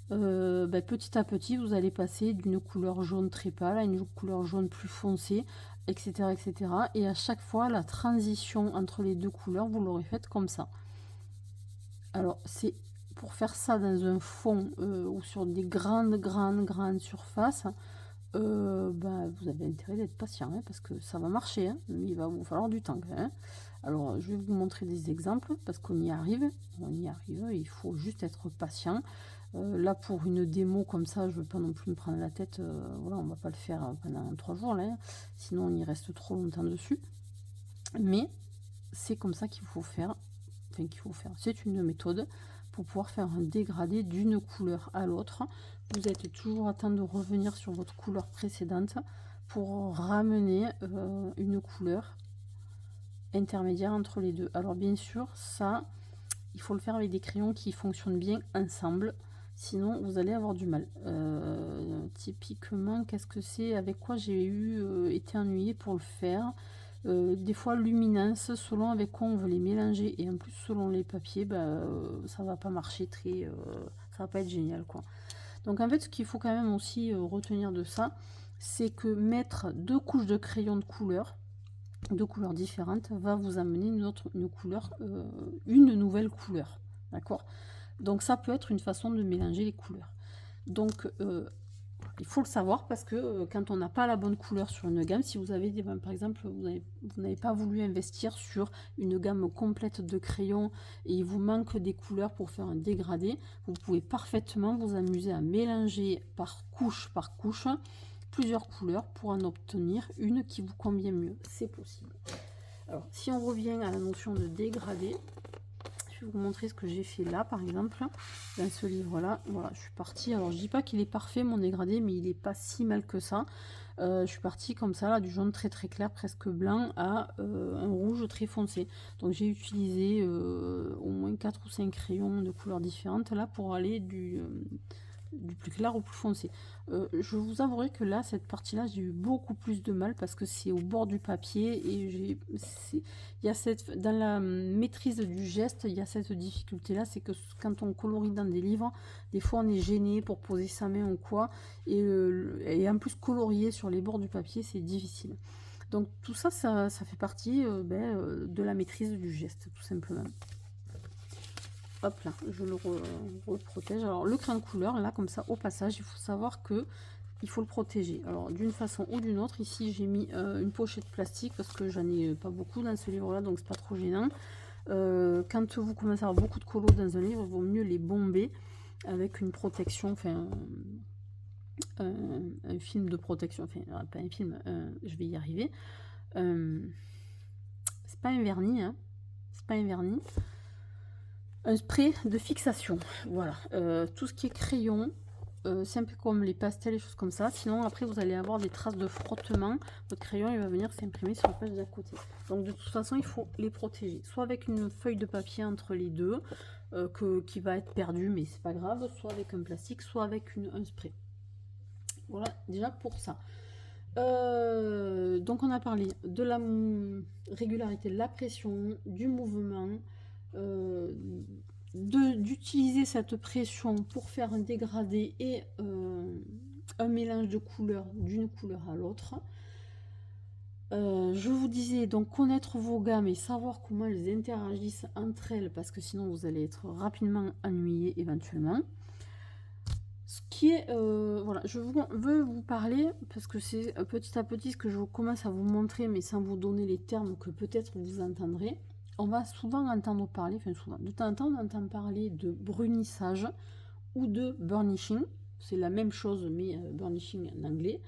petit à petit, vous allez passer d'une couleur jaune très pâle à une couleur jaune plus foncée, etc., etc. Et à chaque fois, la transition entre les deux couleurs, vous l'aurez faite comme ça. Alors, c'est pour faire ça dans un fond ou sur des grandes surfaces, vous avez intérêt d'être patient, hein, parce que ça va marcher, hein, mais il va vous falloir du temps. Hein. Alors, je vais vous montrer des exemples, parce qu'on y arrive, il faut juste être patient. Là, pour une démo comme ça, je ne veux pas non plus me prendre la tête, voilà, on va pas le faire pendant 3 jours, là, hein, sinon on y reste trop longtemps dessus. Mais c'est comme ça qu'il faut faire, c'est une méthode pour pouvoir faire un dégradé d'une couleur à l'autre. Vous êtes toujours à temps de revenir sur votre couleur précédente pour ramener une couleur intermédiaire entre les deux. Alors bien sûr, ça, il faut le faire avec des crayons qui fonctionnent bien ensemble, sinon vous allez avoir du mal. Typiquement, qu'est-ce que c'est, avec quoi j'ai été ennuyée pour le faire. Des fois luminance, selon avec quoi on veut les mélanger, et en plus selon les papiers, ça va pas marcher ça va pas être génial, quoi. Donc en fait, ce qu'il faut quand même aussi retenir de ça, c'est que mettre 2 couches de crayon de couleur, 2 couleurs différentes, va vous amener une nouvelle couleur, d'accord. Donc ça peut être une façon de mélanger les couleurs. Donc il faut le savoir, parce que quand on n'a pas la bonne couleur sur une gamme, si vous avez par exemple, vous n'avez pas voulu investir sur une gamme complète de crayons et il vous manque des couleurs pour faire un dégradé, vous pouvez parfaitement vous amuser à mélanger par couche plusieurs couleurs pour en obtenir une qui vous convient mieux. C'est possible. Alors, si on revient à la notion de dégradé, je vais vous montrer ce que j'ai fait là, par exemple, dans ce livre-là. Voilà, je suis partie. Alors, je dis pas qu'il est parfait, mon dégradé, mais il est pas si mal que ça. Je suis partie comme ça, là, du jaune très clair, presque blanc, à un rouge très foncé. Donc, j'ai utilisé au moins 4 ou 5 crayons de couleurs différentes, là, pour aller du plus clair au plus foncé. Je vous avouerai que là, cette partie-là, j'ai eu beaucoup plus de mal parce que c'est au bord du papier et dans la maîtrise du geste, il y a cette difficulté-là, c'est que quand on colorie dans des livres, des fois on est gêné pour poser sa main ou quoi, et en plus colorier sur les bords du papier, c'est difficile. Donc tout ça, ça fait partie de la maîtrise du geste, tout simplement. Hop là, je le reprotège. Alors le crayon de couleur, là comme ça, au passage, il faut savoir que il faut le protéger. Alors d'une façon ou d'une autre, ici j'ai mis une pochette plastique parce que j'en ai pas beaucoup dans ce livre là, donc c'est pas trop gênant. Quand vous commencez à avoir beaucoup de colos dans un livre, il vaut mieux les bomber avec une protection, enfin un film de protection, enfin pas un film, je vais y arriver. C'est pas un vernis, hein, c'est pas un vernis. Un spray de fixation, voilà. Tout ce qui est crayon, c'est un peu comme les pastels et choses comme ça. Sinon, après, vous allez avoir des traces de frottement. Votre crayon, il va venir s'imprimer sur la page d'à côté. Donc, de toute façon, il faut les protéger. Soit avec une feuille de papier entre les deux, qui va être perdue, mais c'est pas grave. Soit avec un plastique, soit avec un spray. Voilà, déjà pour ça. Donc, on a parlé de la régularité de la pression, du mouvement, d'utiliser cette pression pour faire un dégradé et un mélange de couleurs d'une couleur à l'autre. Je vous disais donc connaître vos gammes et savoir comment elles interagissent entre elles, parce que sinon vous allez être rapidement ennuyé éventuellement. Ce qui est, voilà, je veux vous parler, parce que c'est petit à petit ce que je commence à vous montrer, mais sans vous donner les termes que peut-être vous entendrez. On va souvent entendre parler, enfin souvent, de temps en temps on entend parler de brunissage ou de burnishing. C'est la même chose, mais burnishing en anglais.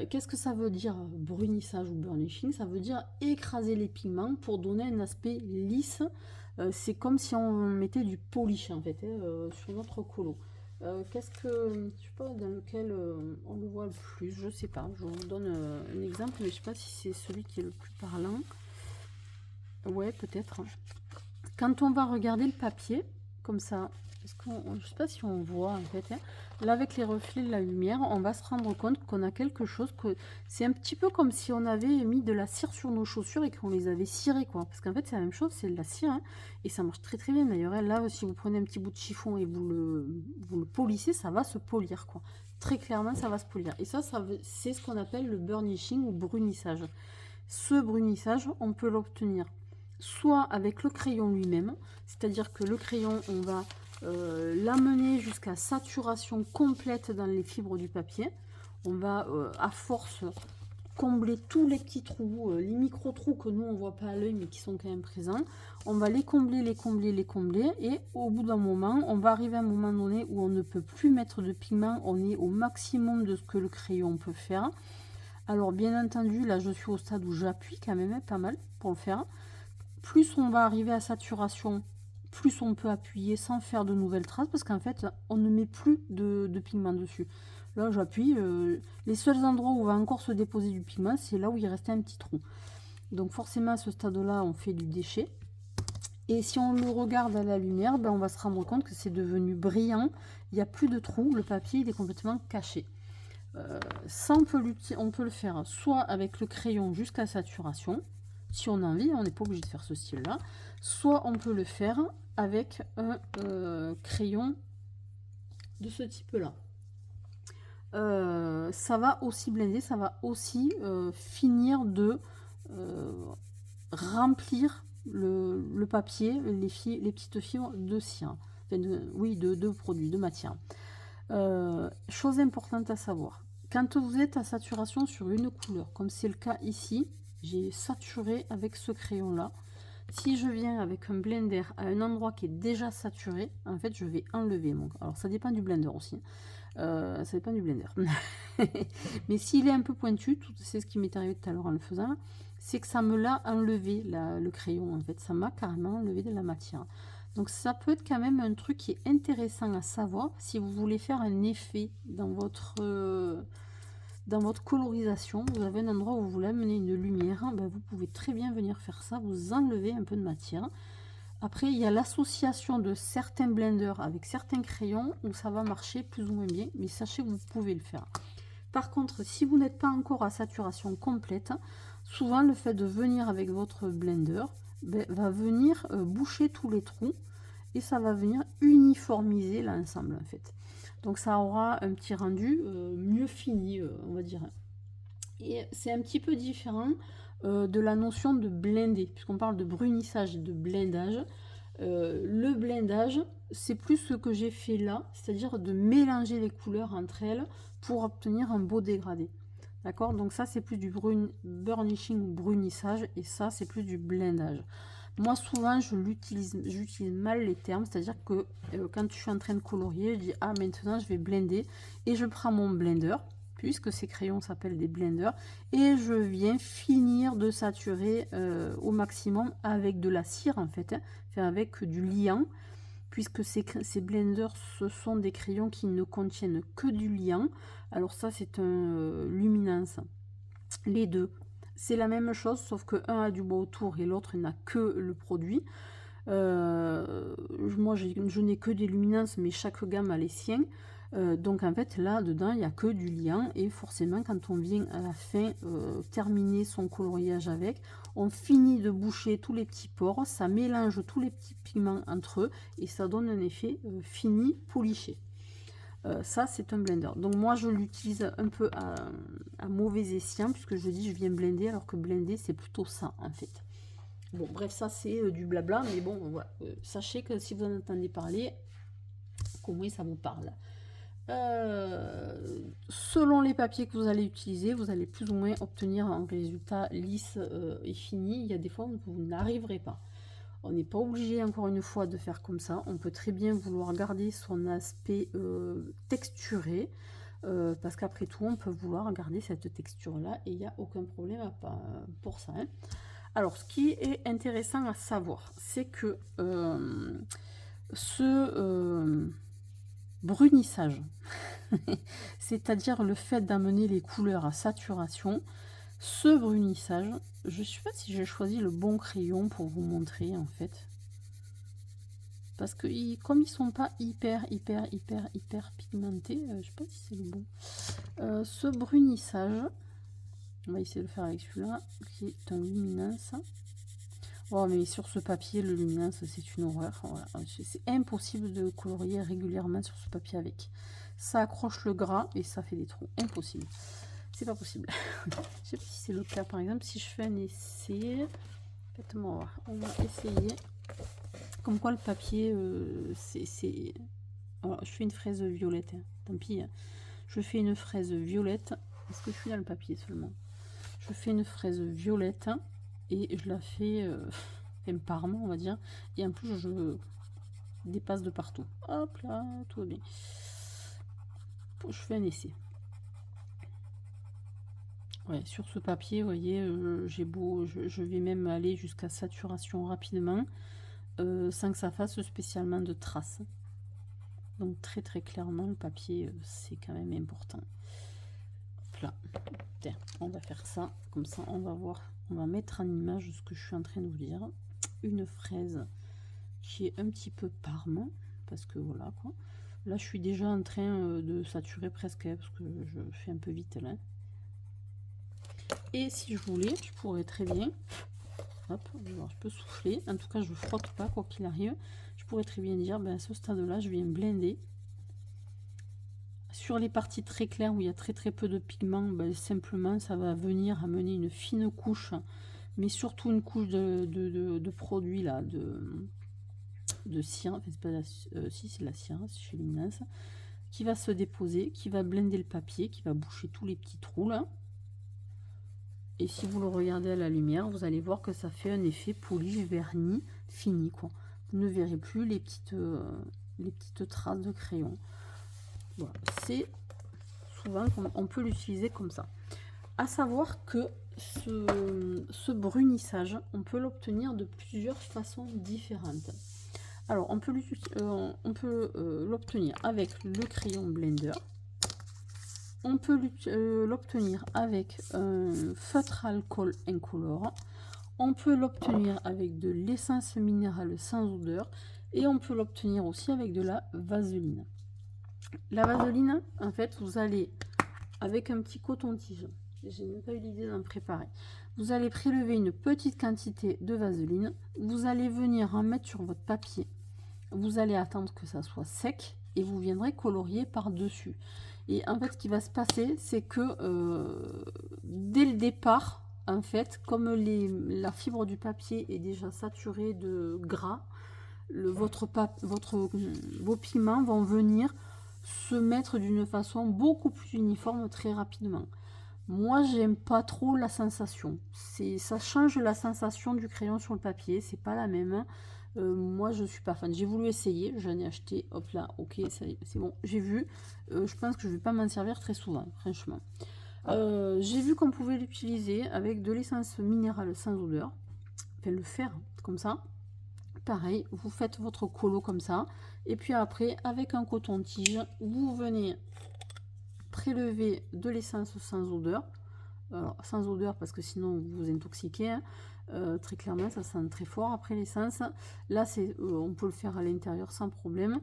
Qu'est-ce que ça veut dire brunissage ou burnishing? Ça veut dire écraser les pigments pour donner un aspect lisse. C'est comme si on mettait du polish en fait sur notre colo. Qu'est-ce que, je sais pas dans lequel on le voit le plus, je sais pas, je vous donne un exemple, mais je sais pas si c'est celui qui est le plus parlant. Ouais, peut-être. Quand on va regarder le papier, comme ça, parce que je sais pas si on voit en fait, hein. Là avec les reflets de la lumière, on va se rendre compte qu'on a quelque chose, que c'est un petit peu comme si on avait mis de la cire sur nos chaussures et qu'on les avait cirées, quoi. Parce qu'en fait c'est la même chose, c'est de la cire, hein, et ça marche très très bien d'ailleurs, hein. Là si vous prenez un petit bout de chiffon et vous le polissez, ça va se polir, quoi. Très clairement ça va se polir. Et ça c'est ce qu'on appelle le burnishing ou brunissage. Ce brunissage, on peut l'obtenir soit avec le crayon lui-même, c'est-à-dire que le crayon, on va l'amener jusqu'à saturation complète dans les fibres du papier. On va, à force, combler tous les petits trous, les micro-trous que nous, on voit pas à l'œil, mais qui sont quand même présents. On va les combler, les combler, les combler, et au bout d'un moment, on va arriver à un moment donné où on ne peut plus mettre de pigment, on est au maximum de ce que le crayon peut faire. Alors bien entendu, là je suis au stade où j'appuie quand même pas mal pour le faire. Plus on va arriver à saturation, plus on peut appuyer sans faire de nouvelles traces, parce qu'en fait on ne met plus de pigment dessus. Là j'appuie, les seuls endroits où va encore se déposer du pigment, c'est là où il restait un petit trou. Donc forcément à ce stade là on fait du déchet. Et si on le regarde à la lumière, ben, on va se rendre compte que c'est devenu brillant, il n'y a plus de trou, le papier il est complètement caché. Ça on peut le faire soit avec le crayon jusqu'à saturation, si on a envie, on n'est pas obligé de faire ce style là, soit on peut le faire avec un crayon de ce type là. Ça va aussi blender, ça va aussi finir de remplir le papier, les petites fibres de cire, enfin de produits, de matière. Chose importante à savoir, quand vous êtes à saturation sur une couleur, comme c'est le cas ici, j'ai saturé avec ce crayon là. Si je viens avec un blender à un endroit qui est déjà saturé, en fait je vais enlever alors ça dépend du blender aussi, ça dépend du blender. Mais s'il est un peu pointu, c'est ce qui m'est arrivé tout à l'heure en le faisant, c'est que ça me l'a enlevé le crayon, en fait ça m'a carrément enlevé de la matière. Donc ça peut être quand même un truc qui est intéressant à savoir si vous voulez faire un effet dans votre colorisation. Vous avez un endroit où vous voulez amener une lumière, ben vous pouvez très bien venir faire ça, vous enlevez un peu de matière. Après il y a l'association de certains blenders avec certains crayons où ça va marcher plus ou moins bien, mais sachez que vous pouvez le faire. Par contre, si vous n'êtes pas encore à saturation complète, souvent le fait de venir avec votre blender va venir boucher tous les trous et ça va venir uniformiser l'ensemble en fait. Donc ça aura un petit rendu mieux fini, on va dire. Et c'est un petit peu différent de la notion de blender, puisqu'on parle de brunissage et de blindage. Le blindage, c'est plus ce que j'ai fait là, c'est-à-dire de mélanger les couleurs entre elles pour obtenir un beau dégradé. D'accord? Donc ça, c'est plus du burnishing ou brunissage, et ça, c'est plus du blindage. Moi, souvent, j'utilise mal les termes, c'est-à-dire que quand je suis en train de colorier, je dis « Ah, maintenant, je vais blender » et je prends mon blender, puisque ces crayons s'appellent des blenders, et je viens finir de saturer au maximum avec de la cire, en fait, hein, avec du liant, puisque ces blenders, ce sont des crayons qui ne contiennent que du liant. Alors ça, c'est un luminance. Les deux, c'est la même chose, sauf que un a du bois autour et l'autre n'a que le produit. Moi, je n'ai que des luminances, mais chaque gamme a les siens. Donc en fait, là, dedans, il n'y a que du liant. Et forcément, quand on vient à la fin terminer son coloriage avec, on finit de boucher tous les petits pores, ça mélange tous les petits pigments entre eux et ça donne un effet fini, poliché. Ça, c'est un blender. Donc moi, je l'utilise un peu à mauvais escient, puisque je dis je viens blender, alors que blender, c'est plutôt ça, en fait. Bon, bref, ça, c'est du blabla, mais bon, voilà. Sachez que si vous en entendez parler, qu'au moins ça vous parle. Selon les papiers que vous allez utiliser, vous allez plus ou moins obtenir un résultat lisse et fini. Il y a des fois où vous n'arriverez pas. On n'est pas obligé, encore une fois, de faire comme ça. On peut très bien vouloir garder son aspect texturé, parce qu'après tout, on peut vouloir garder cette texture-là, et il n'y a aucun problème pour ça, hein. Alors, ce qui est intéressant à savoir, c'est que ce brunissage, c'est-à-dire le fait d'amener les couleurs à saturation, ce brunissage, je ne sais pas si j'ai choisi le bon crayon pour vous montrer en fait. parce que comme ils sont pas hyper pigmentés, je sais pas si c'est le bon. Ce brunissage, on va essayer de le faire avec celui-là, qui est un luminance. Oh, mais sur ce papier, le luminance, c'est une horreur. Voilà. C'est impossible de colorier régulièrement sur ce papier avec. Ça accroche le gras et ça fait des trous. Impossible. C'est pas possible. Je sais pas si c'est le cas. Par exemple, si je fais un essai, faites-moi voir. On va essayer. Comme quoi le papier, Alors, je fais une fraise violette. Hein. Tant pis. Hein. Je fais une fraise violette. Est-ce que je suis dans le papier seulement? Je fais une fraise violette. Et je la fais par main, on va dire. Et en plus, je dépasse de partout. Hop là, tout va bien. Je fais un essai. Ouais, sur ce papier, vous voyez, je vais même aller jusqu'à saturation rapidement, sans que ça fasse spécialement de traces. Donc très clairement, le papier, c'est quand même important. Hop là. Tiens, on va faire ça. Comme ça, on va voir. On va mettre en image ce que je suis en train de vous dire. Une fraise qui est un petit peu parme, parce que voilà quoi. Là, je suis déjà en train de saturer presque, parce que je fais un peu vite là. Et si je voulais, je pourrais très bien, hop, alors je peux souffler. En tout cas, je frotte pas quoi qu'il arrive. Je pourrais très bien dire, ben, à ce stade-là, je viens blender. Sur les parties très claires où il y a très peu de pigments, ben, simplement ça va venir amener une fine couche, mais surtout une couche de produit là, de cire, enfin, c'est pas si c'est la cire, c'est chez Luminance, qui va se déposer, qui va blender le papier, qui va boucher tous les petits trous là. Et si vous le regardez à la lumière, vous allez voir que ça fait un effet poli, verni, fini quoi. Vous ne verrez plus les petites traces de crayon. Voilà, c'est souvent on peut l'utiliser comme ça. À savoir que ce brunissage, on peut l'obtenir de plusieurs façons différentes. Alors, on peut l'obtenir avec le crayon Blender. On peut l'obtenir avec un feutre alcool incolore. On peut l'obtenir avec de l'essence minérale sans odeur. Et on peut l'obtenir aussi avec de la vaseline. La vaseline, en fait, vous allez, avec un petit coton-tige, j'ai même pas eu l'idée d'en préparer, vous allez prélever une petite quantité de vaseline, vous allez venir en mettre sur votre papier, vous allez attendre que ça soit sec et vous viendrez colorier par-dessus. Et en fait, ce qui va se passer, c'est que dès le départ, en fait, comme la fibre du papier est déjà saturée de gras, vos pigments vont venir se mettre d'une façon beaucoup plus uniforme très rapidement. Moi, j'aime pas trop la sensation. Ça change la sensation du crayon sur le papier, c'est pas la même. Moi, je suis pas fan. J'ai voulu essayer, j'en ai acheté. Hop là, ok, c'est bon. J'ai vu. Je pense que je vais pas m'en servir très souvent, franchement. J'ai vu qu'on pouvait l'utiliser avec de l'essence minérale sans odeur. Enfin, le faire comme ça. Pareil, vous faites votre colo comme ça. Et puis après, avec un coton-tige, vous venez prélever de l'essence sans odeur. Alors, sans odeur parce que sinon vous vous intoxiquez. Hein. Très clairement, ça sent très fort après l'essence. Là, on peut le faire à l'intérieur sans problème.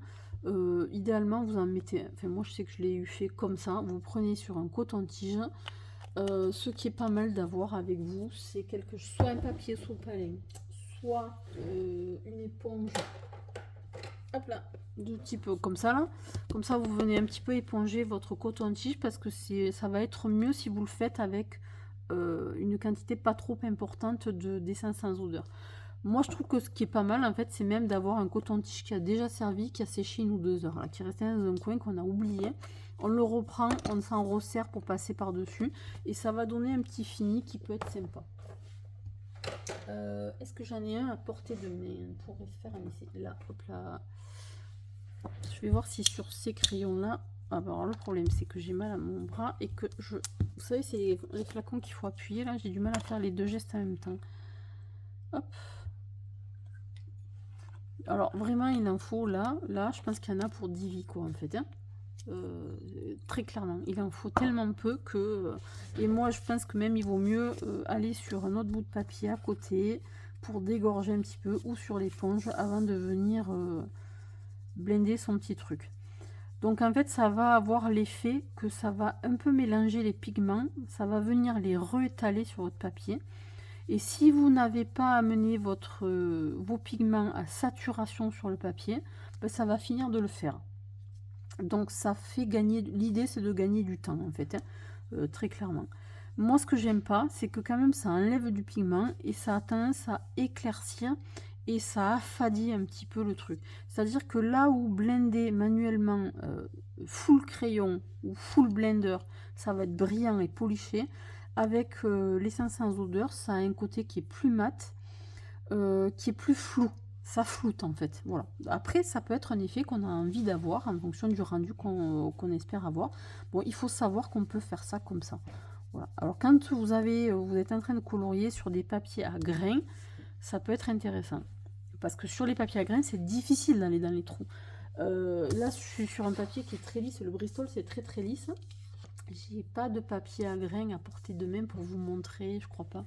Idéalement, vous en mettez... Enfin, moi, je sais que je l'ai eu fait comme ça. Vous prenez sur un coton-tige. Ce qui est pas mal d'avoir avec vous, c'est soit un papier sopalin, soit une éponge. Hop là, du type comme ça là. Comme ça, vous venez un petit peu éponger votre coton-tige parce que ça va être mieux si vous le faites avec une quantité pas trop importante d'essence sans odeur. Moi, je trouve que ce qui est pas mal, en fait, c'est même d'avoir un coton-tige qui a déjà servi, qui a séché 1 ou 2 heures, là, qui restait dans un coin qu'on a oublié. On le reprend, on s'en resserre pour passer par-dessus. Et ça va donner un petit fini qui peut être sympa. Est-ce que j'en ai un à portée de main pour faire un essai? Là, hop là. Je vais voir si sur ces crayons-là... Ah, bah alors le problème, c'est que j'ai mal à mon bras et que je... Vous savez, c'est les flacons qu'il faut appuyer, là. J'ai du mal à faire les deux gestes en même temps. Hop. Alors, vraiment, il en faut là. Là, je pense qu'il y en a pour 10 vies, quoi, en fait. Hein. Très clairement. Il en faut tellement peu que... et moi, je pense que même il vaut mieux aller sur un autre bout de papier à côté pour dégorger un petit peu, ou sur l'éponge, avant de venir blender son petit truc. Donc en fait, ça va avoir l'effet que ça va un peu mélanger les pigments, ça va venir les réétaler sur votre papier. Et si vous n'avez pas amené vos pigments à saturation sur le papier, ben ça va finir de le faire. Donc ça fait gagner, l'idée c'est de gagner du temps en fait, hein, très clairement. Moi ce que j'aime pas, c'est que quand même ça enlève du pigment et ça a tendance à éclaircir et ça affadit un petit peu le truc. C'est-à-dire que là où blender manuellement full crayon ou full blender, ça va être brillant et poliché, avec l'essence sans odeur, ça a un côté qui est plus mat, qui est plus flou. Ça floute en fait. Voilà. Après, ça peut être un effet qu'on a envie d'avoir en fonction du rendu qu'on espère avoir. Bon, il faut savoir qu'on peut faire ça comme ça. Voilà. Alors quand vous êtes en train de colorier sur des papiers à grains, ça peut être intéressant. Parce que sur les papiers à grains, c'est difficile d'aller dans les trous. Là, je suis sur un papier qui est très lisse. Le Bristol, c'est très très lisse. J'ai pas de papier à grains à portée de main pour vous montrer, je crois pas.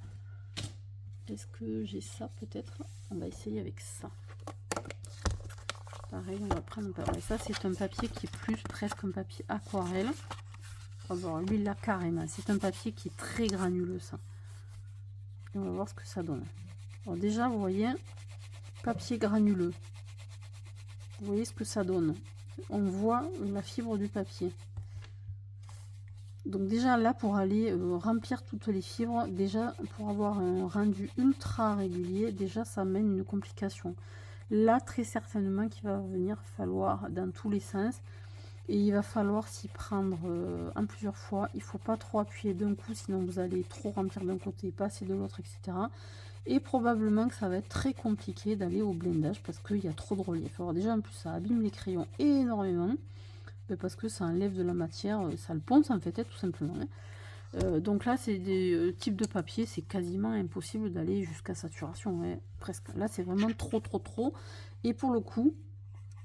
Est-ce que j'ai ça peut-être? On va essayer avec ça. Pareil, on va prendre... Ouais, ça, c'est un papier qui est plus presque un papier aquarelle. Oh, bon, lui, là, carrément. C'est un papier qui est très granuleux, ça. Et on va voir ce que ça donne. Alors déjà, vous voyez, papier granuleux. Vous voyez ce que ça donne. On voit la fibre du papier. Donc déjà là, pour aller remplir toutes les fibres, déjà pour avoir un rendu ultra régulier, déjà ça mène une complication. Là, très certainement qu'il va venir falloir dans tous les sens, et il va falloir s'y prendre en plusieurs fois. Il faut pas trop appuyer d'un coup, sinon vous allez trop remplir d'un côté, pas assez de l'autre, etc. Et probablement que ça va être très compliqué d'aller au blindage parce qu'il y a trop de relief. Alors déjà en plus ça abîme les crayons énormément. Parce que ça enlève de la matière, ça le ponce en fait, tout simplement. Donc là, c'est des types de papier, c'est quasiment impossible d'aller jusqu'à saturation, hein, presque. Là, c'est vraiment trop. Et pour le coup,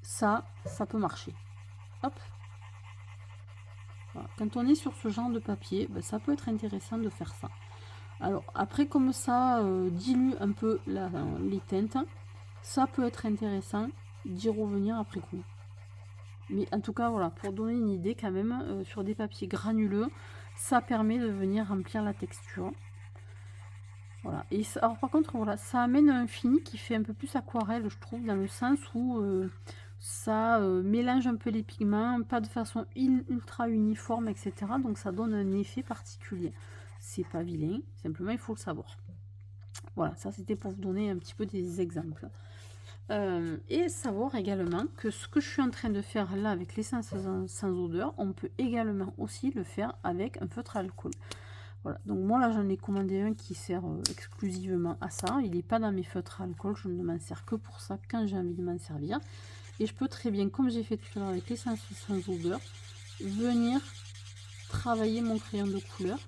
ça peut marcher. Hop. Voilà. Quand on est sur ce genre de papier, ben, ça peut être intéressant de faire ça. Alors après, comme ça dilue un peu les teintes, ça peut être intéressant d'y revenir après coup. Mais en tout cas, voilà, pour donner une idée quand même, sur des papiers granuleux, ça permet de venir remplir la texture. Voilà. Et ça, alors par contre, voilà, ça amène un fini qui fait un peu plus aquarelle, je trouve, dans le sens où ça mélange un peu les pigments, pas de façon ultra uniforme, etc. Donc ça donne un effet particulier. C'est pas vilain, simplement il faut le savoir. Voilà, ça c'était pour vous donner un petit peu des exemples. Et savoir également que ce que je suis en train de faire là avec l'essence sans odeur, on peut également aussi le faire avec un feutre à alcool. Voilà, donc moi là j'en ai commandé un qui sert exclusivement à ça. Il n'est pas dans mes feutres à alcool, je ne m'en sers que pour ça quand j'ai envie de m'en servir. Et je peux très bien, comme j'ai fait tout à l'heure avec l'essence sans odeur, venir travailler mon crayon de couleur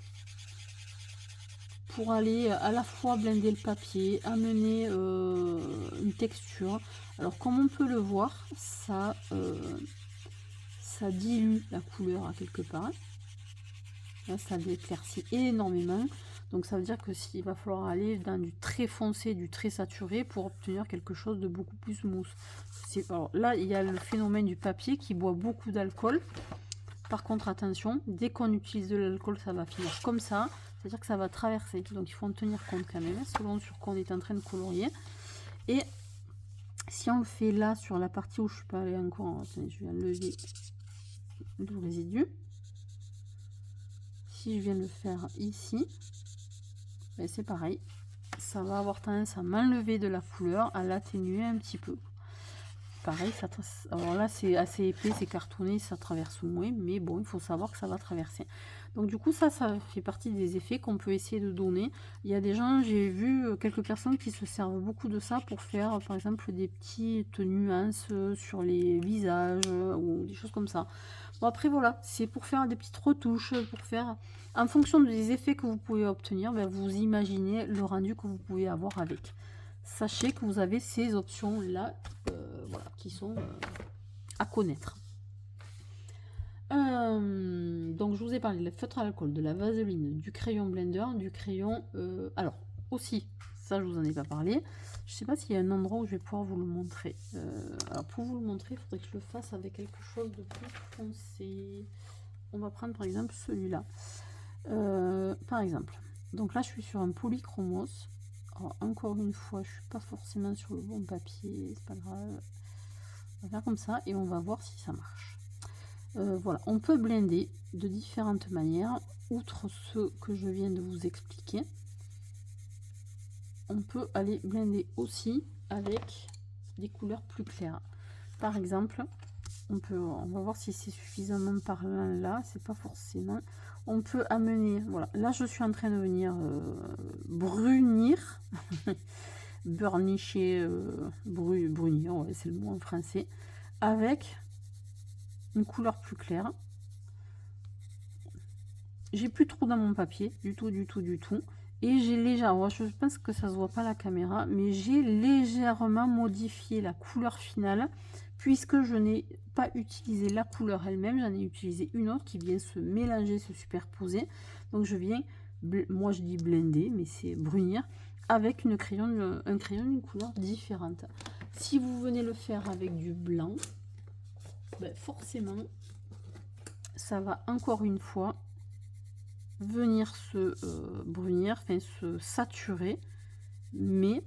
pour aller à la fois blender le papier, amener une texture. Alors comme on peut le voir, ça dilue la couleur à quelque part. Là, ça l'éclaircit énormément. Donc ça veut dire que s'il va falloir aller dans du très foncé, du très saturé pour obtenir quelque chose de beaucoup plus mousse. Alors là, il y a le phénomène du papier qui boit beaucoup d'alcool. Par contre, attention, dès qu'on utilise de l'alcool, ça va finir comme ça. C'est-à-dire que ça va traverser. Donc il faut en tenir compte quand même, selon sur quoi on est en train de colorier. Et si on le fait là, sur la partie où je suis pas allée encore, attendez, je vais enlever le résidu. Si je viens le faire ici, ben c'est pareil. Ça va avoir tendance à m'enlever de la couleur, à l'atténuer un petit peu. Pareil, ça, alors là c'est assez épais, c'est cartonné, ça traverse moins, mais bon, il faut savoir que ça va traverser. Donc du coup ça fait partie des effets qu'on peut essayer de donner. Il y a des gens, j'ai vu quelques personnes qui se servent beaucoup de ça pour faire par exemple des petites nuances sur les visages ou des choses comme ça. Bon après voilà, c'est pour faire des petites retouches, pour faire en fonction des effets que vous pouvez obtenir, ben, vous imaginez le rendu que vous pouvez avoir avec. Sachez que vous avez ces options là voilà, qui sont à connaître. Donc je vous ai parlé de la feutre à alcool, de la vaseline, du crayon blender, du crayon alors aussi ça je vous en ai pas parlé. Je sais pas s'il y a un endroit où je vais pouvoir vous le montrer. Alors pour vous le montrer, il faudrait que je le fasse avec quelque chose de plus foncé. On va prendre par exemple celui-là. Par exemple, donc là je suis sur un polychromos. Alors, encore une fois, je suis pas forcément sur le bon papier, c'est pas grave. On va faire comme ça et on va voir si ça marche. Voilà, on peut blender de différentes manières, outre ce que je viens de vous expliquer. On peut aller blender aussi avec des couleurs plus claires. Par exemple, on va voir si c'est suffisamment parlant là, c'est pas forcément. On peut amener, voilà, là je suis en train de venir brunir, burnicher, brunir, ouais, c'est le mot en français, avec une couleur plus claire. J'ai plus trop dans mon papier, du tout. Et j'ai légèrement, je pense que ça se voit pas à la caméra, mais j'ai légèrement modifié la couleur finale, puisque je n'ai pas utilisé la couleur elle-même, j'en ai utilisé une autre qui vient se mélanger, se superposer. Donc je viens, moi je dis blender, mais c'est brunir, avec un crayon d'une couleur différente. Si vous venez le faire avec du blanc, ben forcément, ça va encore une fois venir se brunir, enfin se saturer, mais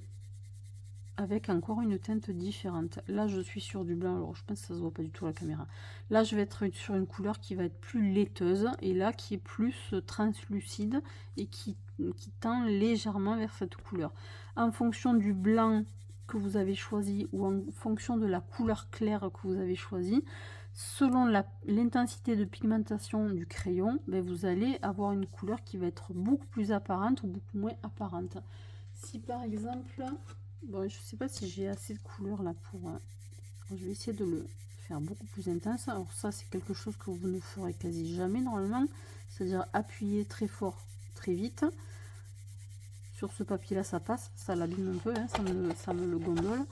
avec encore une teinte différente. Là je suis sur du blanc, alors je pense que ça se voit pas du tout à la caméra. Là je vais être sur une couleur qui va être plus laiteuse, et là qui est plus translucide et qui tend légèrement vers cette couleur. En fonction du blanc que vous avez choisi, ou en fonction de la couleur claire que vous avez choisi, selon l'intensité de pigmentation du crayon, ben vous allez avoir une couleur qui va être beaucoup plus apparente ou beaucoup moins apparente. Si par exemple, bon, je sais pas si j'ai assez de couleur là pour... je vais essayer de le faire beaucoup plus intense. Alors ça, c'est quelque chose que vous ne ferez quasi jamais normalement. C'est-à-dire appuyer très fort, très vite. Sur ce papier-là, ça passe. Ça l'abîme un peu, hein, ça me le gondole.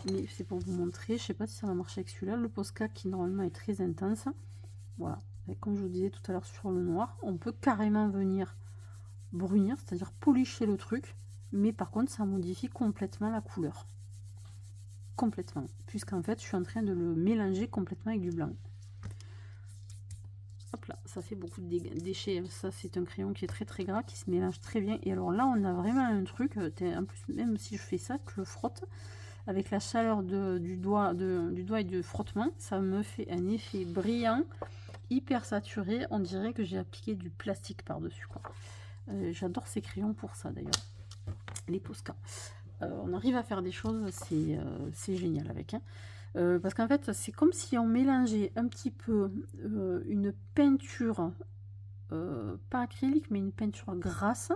Mais c'est pour vous montrer. Je sais pas si ça va marcher avec celui-là. Le Posca qui normalement est très intense. Voilà. Et comme je vous disais tout à l'heure sur le noir, on peut carrément venir brunir, c'est-à-dire policher le truc. Mais par contre, ça modifie complètement la couleur. Complètement. Puisqu'en fait, je suis en train de le mélanger complètement avec du blanc. Hop là, ça fait beaucoup de déchets. Ça, c'est un crayon qui est très gras, qui se mélange très bien. Et alors là, on a vraiment un truc. En plus, même si je fais ça, que je frotte, avec la chaleur du doigt et du frottement, ça me fait un effet brillant, hyper saturé. On dirait que j'ai appliqué du plastique par-dessus, quoi. J'adore ces crayons pour ça, d'ailleurs. Les Posca. On arrive à faire des choses, c'est génial avec. Hein. Parce qu'en fait, c'est comme si on mélangeait un petit peu une peinture, pas acrylique, mais une peinture grasse,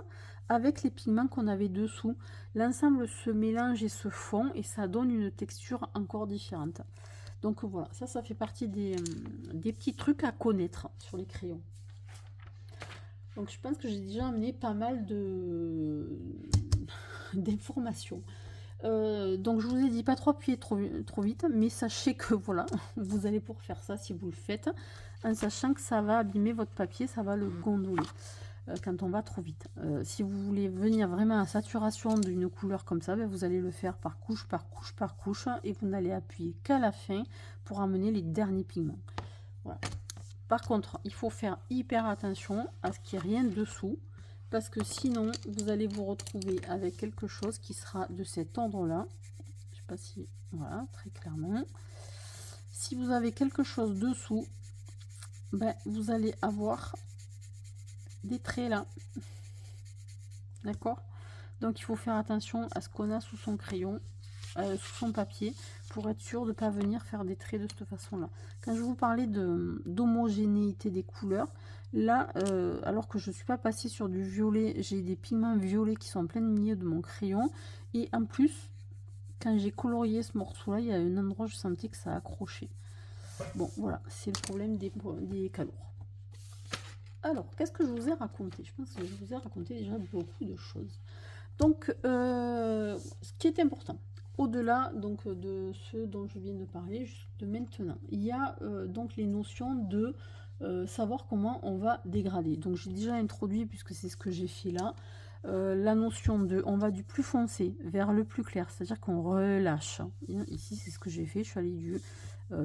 avec les pigments qu'on avait dessous. L'ensemble se mélange et se fond, et ça donne une texture encore différente. Donc voilà, ça fait partie des petits trucs à connaître sur les crayons. Donc je pense que j'ai déjà amené pas mal d'informations. Donc je vous ai dit pas trop appuyer trop vite, mais sachez que voilà, vous allez pour faire ça si vous le faites, en sachant que ça va abîmer votre papier, ça va le gondoler quand on va trop vite. Si vous voulez venir vraiment à saturation d'une couleur comme ça, ben, vous allez le faire par couche, et vous n'allez appuyer qu'à la fin pour amener les derniers pigments. Voilà. Par contre, il faut faire hyper attention à ce qu'il n'y ait rien dessous, parce que sinon vous allez vous retrouver avec quelque chose qui sera de cet ordre-là. Je sais pas si... Voilà, très clairement. Si vous avez quelque chose dessous, ben, vous allez avoir des traits là. D'accord? Donc il faut faire attention à ce qu'on a sous son crayon, sous son papier, pour être sûr de ne pas venir faire des traits de cette façon-là. Quand je vous parlais d'homogénéité des couleurs, là, alors que je ne suis pas passée sur du violet, j'ai des pigments violets qui sont en plein milieu de mon crayon. Et en plus, quand j'ai colorié ce morceau-là, il y a un endroit où je sentais que ça accrochait. Bon, voilà, c'est le problème des calours. Alors, qu'est-ce que je vous ai raconté? Je pense que je vous ai raconté déjà beaucoup de choses. Donc, ce qui est important, au-delà donc de ce dont je viens de parler de maintenant, il y a donc les notions de savoir comment on va dégrader. Donc j'ai déjà introduit, puisque c'est ce que j'ai fait là, la notion de on va du plus foncé vers le plus clair, c'est-à-dire qu'on relâche. Ici, c'est ce que j'ai fait. Je suis allée du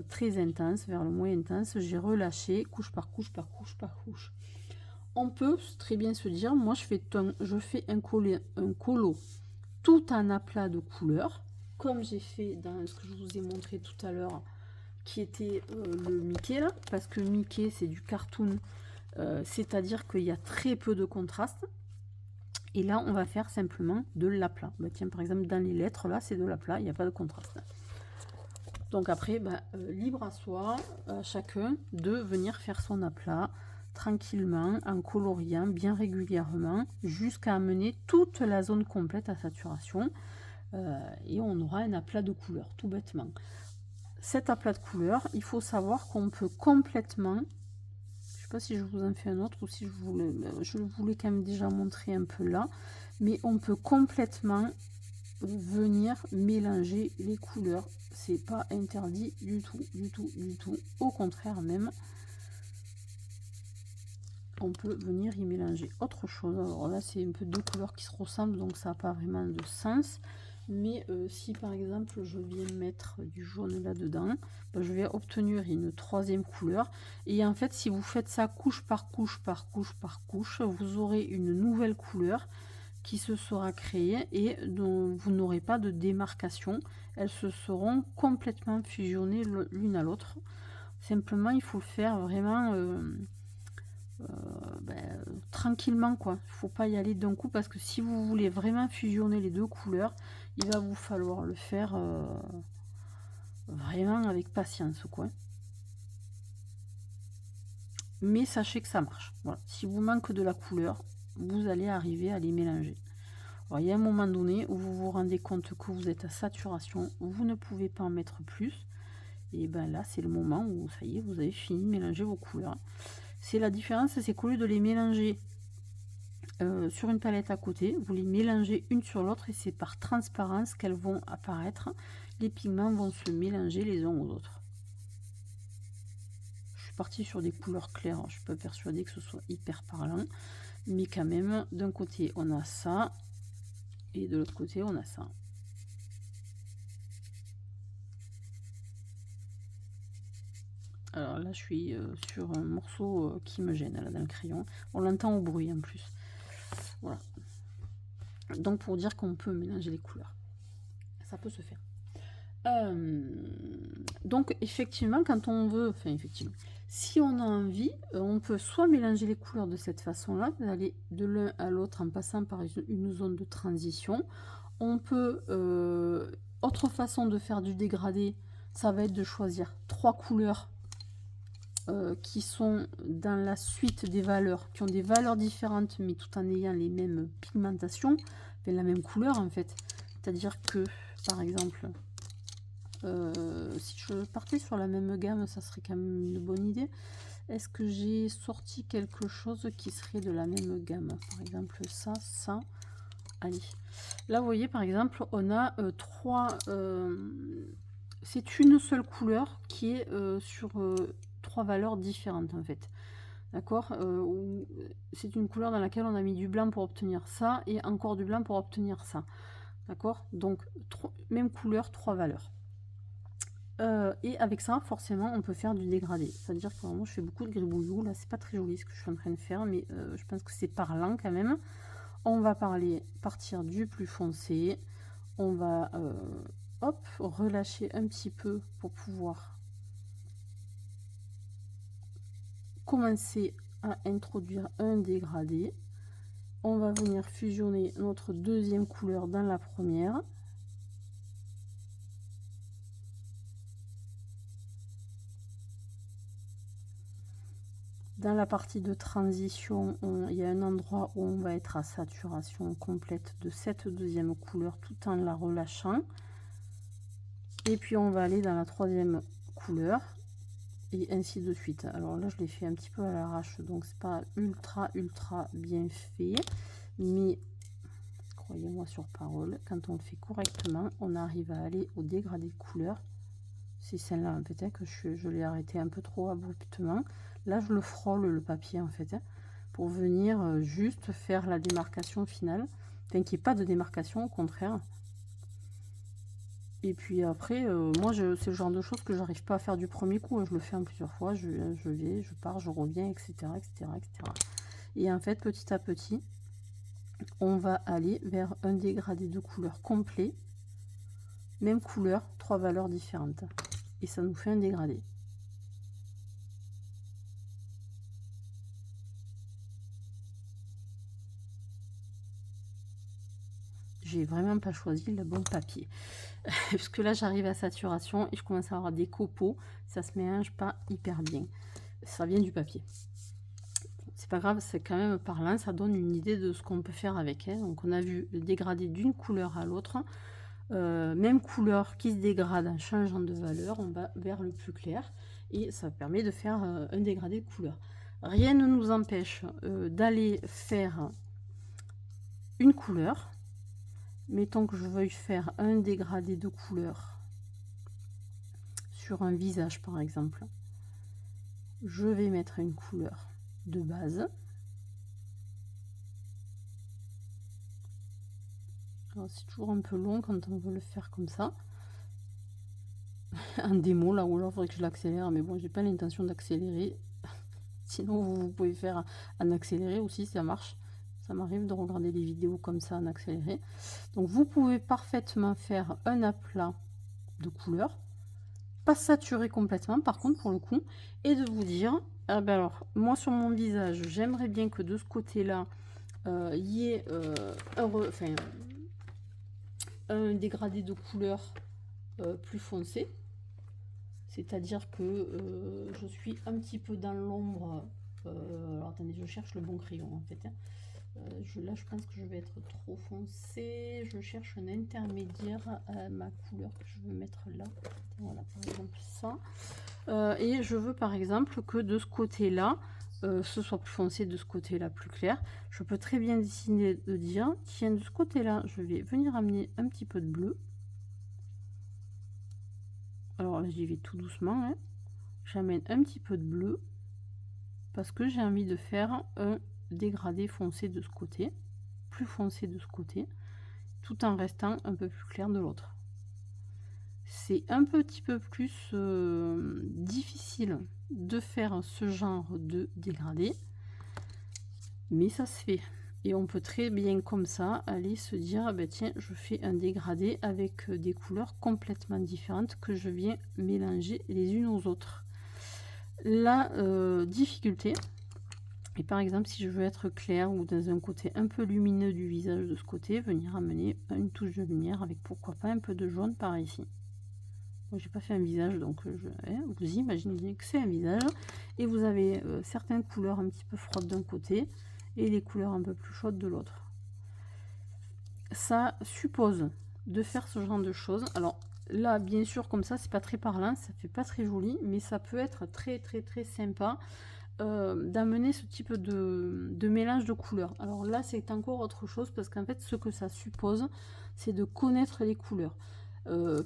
très intense vers le moins intense. J'ai relâché couche par couche par couche par couche. On peut très bien se dire, moi je fais un colo tout un aplat de couleurs, comme j'ai fait dans ce que je vous ai montré tout à l'heure, qui était le Mickey là, parce que Mickey c'est du cartoon, c'est-à-dire qu'il y a très peu de contraste. Et là, on va faire simplement de l'aplat. Bah, tiens, par exemple, dans les lettres, là, c'est de l'aplat, il n'y a pas de contraste. Donc après, libre à soi, à chacun, de venir faire son aplat tranquillement, en coloriant bien régulièrement, jusqu'à amener toute la zone complète à saturation. Et on aura un aplat de couleurs, tout bêtement. Cet aplat de couleurs, il faut savoir qu'on peut complètement... Je sais pas si je vous en fais un autre ou si je voulais quand même déjà montrer un peu là, mais on peut complètement venir mélanger les couleurs. C'est pas interdit du tout, du tout, du tout. Au contraire même, on peut venir y mélanger autre chose. Alors là, c'est un peu deux couleurs qui se ressemblent, donc ça n'a pas vraiment de sens. Mais si par exemple je viens mettre du jaune là dedans, je vais obtenir une troisième couleur. Et en fait, si vous faites ça couche par couche par couche par couche, vous aurez une nouvelle couleur qui se sera créée et dont vous n'aurez pas de démarcation. Elles se seront complètement fusionnées l'une à l'autre. Simplement, il faut le faire vraiment tranquillement, quoi. Il faut pas y aller d'un coup, parce que si vous voulez vraiment fusionner les deux couleurs, il va vous falloir le faire vraiment avec patience, quoi. Mais sachez que ça marche. Voilà. Si vous manque de la couleur, vous allez arriver à les mélanger. Alors, il y a un moment donné où vous vous rendez compte que vous êtes à saturation, vous ne pouvez pas en mettre plus. Et ben là, c'est le moment où ça y est, vous avez fini de mélanger vos couleurs. C'est la différence, c'est qu'au lieu de les mélanger sur une palette à côté, vous les mélangez une sur l'autre et c'est par transparence qu'elles vont apparaître. Les pigments vont se mélanger les uns aux autres. Je suis partie sur des couleurs claires, je suis pas persuadée que ce soit hyper parlant, mais quand même, d'un côté on a ça et de l'autre côté on a ça. Alors là, je suis sur un morceau qui me gêne là, dans le crayon. On l'entend au bruit en plus. Voilà. Donc pour dire qu'on peut mélanger les couleurs, ça peut se faire. Donc effectivement, quand on veut, enfin effectivement, si on a envie, on peut soit mélanger les couleurs de cette façon-là, d'aller de l'un à l'autre en passant par une zone de transition. On peut, autre façon de faire du dégradé, ça va être de choisir 3 couleurs qui sont dans la suite des valeurs, qui ont des valeurs différentes, mais tout en ayant les mêmes pigmentations, enfin, la même couleur en fait. C'est-à-dire que, par exemple, si je partais sur la même gamme, ça serait quand même une bonne idée. Est-ce que j'ai sorti quelque chose qui serait de la même gamme? Par exemple, ça, ça. Allez. Là, vous voyez, par exemple, on a 3... c'est une seule couleur qui est sur 3 valeurs différentes, en fait. D'accord, c'est une couleur dans laquelle on a mis du blanc pour obtenir ça, et encore du blanc pour obtenir ça. D'accord, donc même couleur, 3 valeurs. Et avec ça, forcément, on peut faire du dégradé. C'est-à-dire que vraiment, je fais beaucoup de gribouillou. Là, c'est pas très joli ce que je suis en train de faire, mais je pense que c'est parlant quand même. On va partir du plus foncé. On va hop, relâcher un petit peu pour pouvoir commencer à introduire un dégradé. On va venir fusionner notre deuxième couleur dans la première. Dans la partie de transition, il y a un endroit où on va être à saturation complète de cette deuxième couleur tout en la relâchant. Et puis on va aller dans la troisième couleur et ainsi de suite. Alors là, je l'ai fait un petit peu à l'arrache, donc c'est pas ultra bien fait, mais croyez-moi sur parole, quand on le fait correctement, on arrive à aller au dégradé de couleur. C'est celle-là, peut-être que je l'ai arrêté un peu trop abruptement. Là, je le frôle le papier en fait, pour venir juste faire la démarcation finale. Enfin, qu'il n'y ait pas de démarcation, au contraire. Et puis après, moi, c'est le genre de choses que j'arrive pas à faire du premier coup. Je le fais en plusieurs fois. Je vais, je pars, je reviens, etc., etc., etc. Et en fait, petit à petit, on va aller vers un dégradé de couleur complet. Même couleur, 3 valeurs différentes. Et ça nous fait un dégradé. J'ai vraiment pas choisi le bon papier. Parce que là, j'arrive à saturation et je commence à avoir des copeaux. Ça se mélange pas hyper bien. Ça vient du papier. C'est pas grave, c'est quand même parlant. Ça donne une idée de ce qu'on peut faire avec elle. Donc, on a vu le dégradé d'une couleur à l'autre. Même couleur qui se dégrade en changeant de valeur. On va vers le plus clair. Et ça permet de faire un dégradé de couleur. Rien ne nous empêche d'aller faire une couleur. Mettons que je veuille faire un dégradé de couleur sur un visage par exemple. Je vais mettre une couleur de base. C'est toujours un peu long quand on veut le faire comme ça. En démo là, ou alors il faudrait que je l'accélère, mais bon, j'ai pas l'intention d'accélérer. Sinon vous pouvez faire en accéléré aussi, ça marche. Ça m'arrive de regarder des vidéos comme ça en accéléré. Donc vous pouvez parfaitement faire un aplat de couleur, pas saturé complètement par contre pour le coup, et de vous dire, ah ben alors moi sur mon visage, j'aimerais bien que de ce côté-là, il y ait un dégradé de couleur plus foncé. C'est-à-dire que je suis un petit peu dans l'ombre. Alors attendez, je cherche le bon crayon en fait. Hein. Là, je pense que je vais être trop foncé. Je cherche un intermédiaire à ma couleur que je veux mettre là. Voilà, par exemple ça. Et je veux par exemple que de ce côté-là, ce soit plus foncé, de ce côté-là plus clair. Je peux très bien décider de dire, tiens, de ce côté-là, je vais venir amener un petit peu de bleu. Alors là, j'y vais tout doucement. Hein. J'amène un petit peu de bleu parce que j'ai envie de faire un dégradé foncé de ce côté, plus foncé de ce côté, tout en restant un peu plus clair de l'autre. C'est un petit peu plus difficile de faire ce genre de dégradé, mais ça se fait. Et on peut très bien comme ça aller se dire, ah ben tiens, je fais un dégradé avec des couleurs complètement différentes que je viens mélanger les unes aux autres. La difficulté, et par exemple si je veux être clair ou dans un côté un peu lumineux du visage de ce côté, venir amener une touche de lumière avec pourquoi pas un peu de jaune par ici. Moi j'ai pas fait un visage, donc vous imaginez que c'est un visage, et vous avez certaines couleurs un petit peu froides d'un côté et les couleurs un peu plus chaudes de l'autre. Ça suppose de faire ce genre de choses. Alors là, bien sûr, comme ça, c'est pas très parlant, ça fait pas très joli, mais ça peut être très sympa d'amener ce type de mélange de couleurs. Alors là, c'est encore autre chose parce qu'en fait, ce que ça suppose, c'est de connaître les couleurs.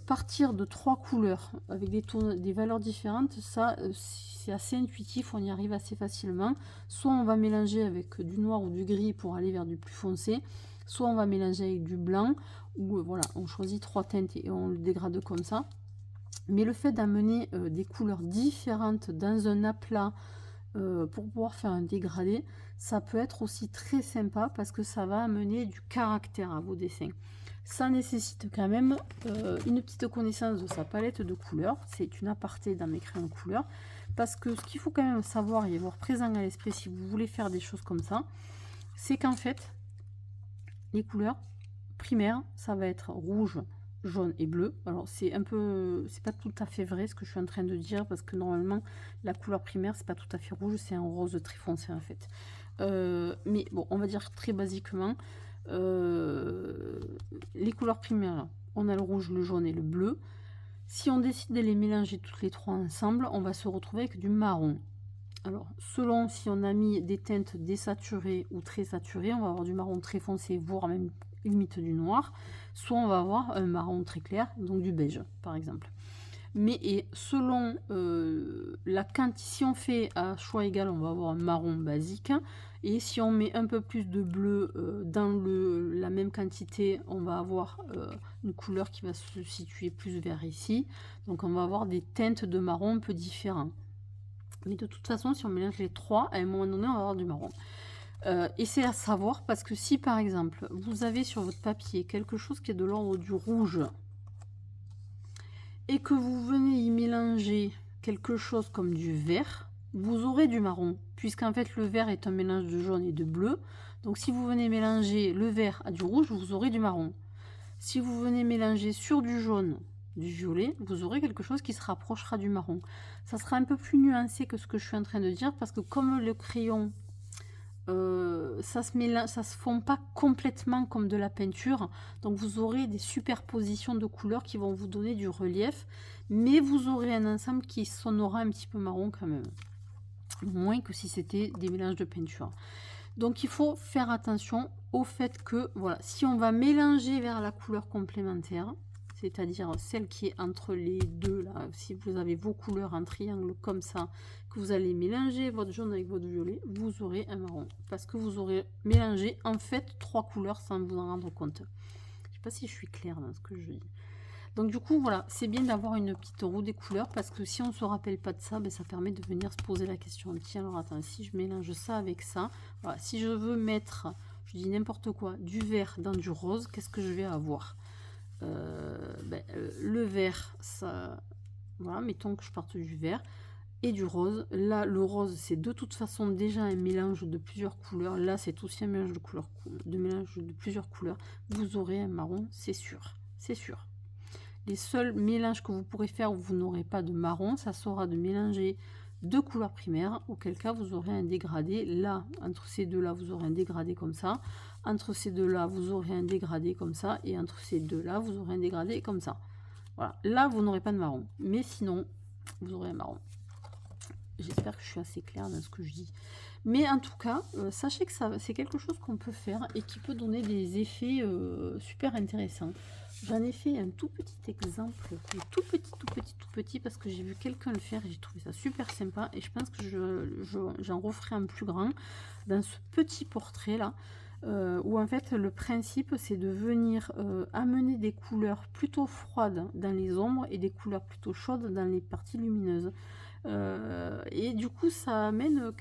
Partir de 3 couleurs avec des valeurs différentes, ça c'est assez intuitif, on y arrive assez facilement. Soit on va mélanger avec du noir ou du gris pour aller vers du plus foncé, soit on va mélanger avec du blanc, ou voilà, on choisit 3 teintes et on le dégrade comme ça. Mais le fait d'amener des couleurs différentes dans un aplat pour pouvoir faire un dégradé, ça peut être aussi très sympa parce que ça va amener du caractère à vos dessins. Ça nécessite quand même une petite connaissance de sa palette de couleurs. C'est une aparté dans mes crayons de couleurs. Parce que ce qu'il faut quand même savoir et avoir présent à l'esprit si vous voulez faire des choses comme ça, c'est qu'en fait, les couleurs primaires, ça va être rouge, jaune et bleu. Alors c'est pas tout à fait vrai ce que je suis en train de dire, parce que normalement, la couleur primaire, c'est pas tout à fait rouge, c'est un rose très foncé en fait. Mais bon, on va dire très basiquement, les couleurs primaires, là, on a le rouge, le jaune et le bleu. Si on décide de les mélanger toutes les trois ensemble, on va se retrouver avec du marron. Alors, selon si on a mis des teintes désaturées ou très saturées, on va avoir du marron très foncé, voire même limite du noir. Soit on va avoir un marron très clair, donc du beige, par exemple. Mais et selon la quantité, si on fait à choix égal, on va avoir un marron basique. Et si on met un peu plus de bleu dans la même quantité, on va avoir une couleur qui va se situer plus vers ici. Donc on va avoir des teintes de marron un peu différents. Mais de toute façon, si on mélange les trois, à un moment donné, on va avoir du marron. Et c'est à savoir parce que si par exemple, vous avez sur votre papier quelque chose qui est de l'ordre du rouge et que vous venez y mélanger quelque chose comme du vert, vous aurez du marron, puisqu'en fait le vert est un mélange de jaune et de bleu. Donc si vous venez mélanger le vert à du rouge, vous aurez du marron. Si vous venez mélanger sur du jaune, du violet, vous aurez quelque chose qui se rapprochera du marron. Ça sera un peu plus nuancé que ce que je suis en train de dire, parce que comme le crayon, ça se fond pas complètement comme de la peinture, donc vous aurez des superpositions de couleurs qui vont vous donner du relief, mais vous aurez un ensemble qui sonnera un petit peu marron quand même, moins que si c'était des mélanges de peinture. Donc il faut faire attention au fait que voilà, si on va mélanger vers la couleur complémentaire, c'est-à-dire celle qui est entre les deux là, si vous avez vos couleurs en triangle comme ça, que vous allez mélanger votre jaune avec votre violet, vous aurez un marron, parce que vous aurez mélangé en fait trois couleurs sans vous en rendre compte. Je ne sais pas si je suis claire dans ce que je dis. Donc du coup voilà, c'est bien d'avoir une petite roue des couleurs, parce que si on ne se rappelle pas de ça, ben, ça permet de venir se poser la question. Tiens, alors attends, si je mélange ça avec ça, voilà, si je veux mettre, je dis n'importe quoi, du vert dans du rose, qu'est-ce que je vais avoir? Le vert, ça, voilà, mettons que je parte du vert et du rose. Là, le rose, c'est de toute façon déjà un mélange de plusieurs couleurs. Là, c'est aussi un mélange de plusieurs couleurs. Vous aurez un marron, c'est sûr, c'est sûr. Les seuls mélanges que vous pourrez faire où vous n'aurez pas de marron, ça sera de mélanger deux couleurs primaires, auquel cas vous aurez un dégradé. Là, entre ces deux-là, vous aurez un dégradé comme ça. Entre ces deux-là, vous aurez un dégradé comme ça. Et entre ces deux-là, vous aurez un dégradé comme ça. Voilà. Là, vous n'aurez pas de marron. Mais sinon, vous aurez un marron. J'espère que je suis assez claire dans ce que je dis. Mais en tout cas, sachez que c'est quelque chose qu'on peut faire et qui peut donner des effets super intéressants. J'en ai fait un tout petit exemple, tout petit, parce que j'ai vu quelqu'un le faire et j'ai trouvé ça super sympa. Et je pense que j'en referai un plus grand dans ce petit portrait là, où en fait le principe c'est de venir amener des couleurs plutôt froides dans les ombres et des couleurs plutôt chaudes dans les parties lumineuses. Et du coup ça amène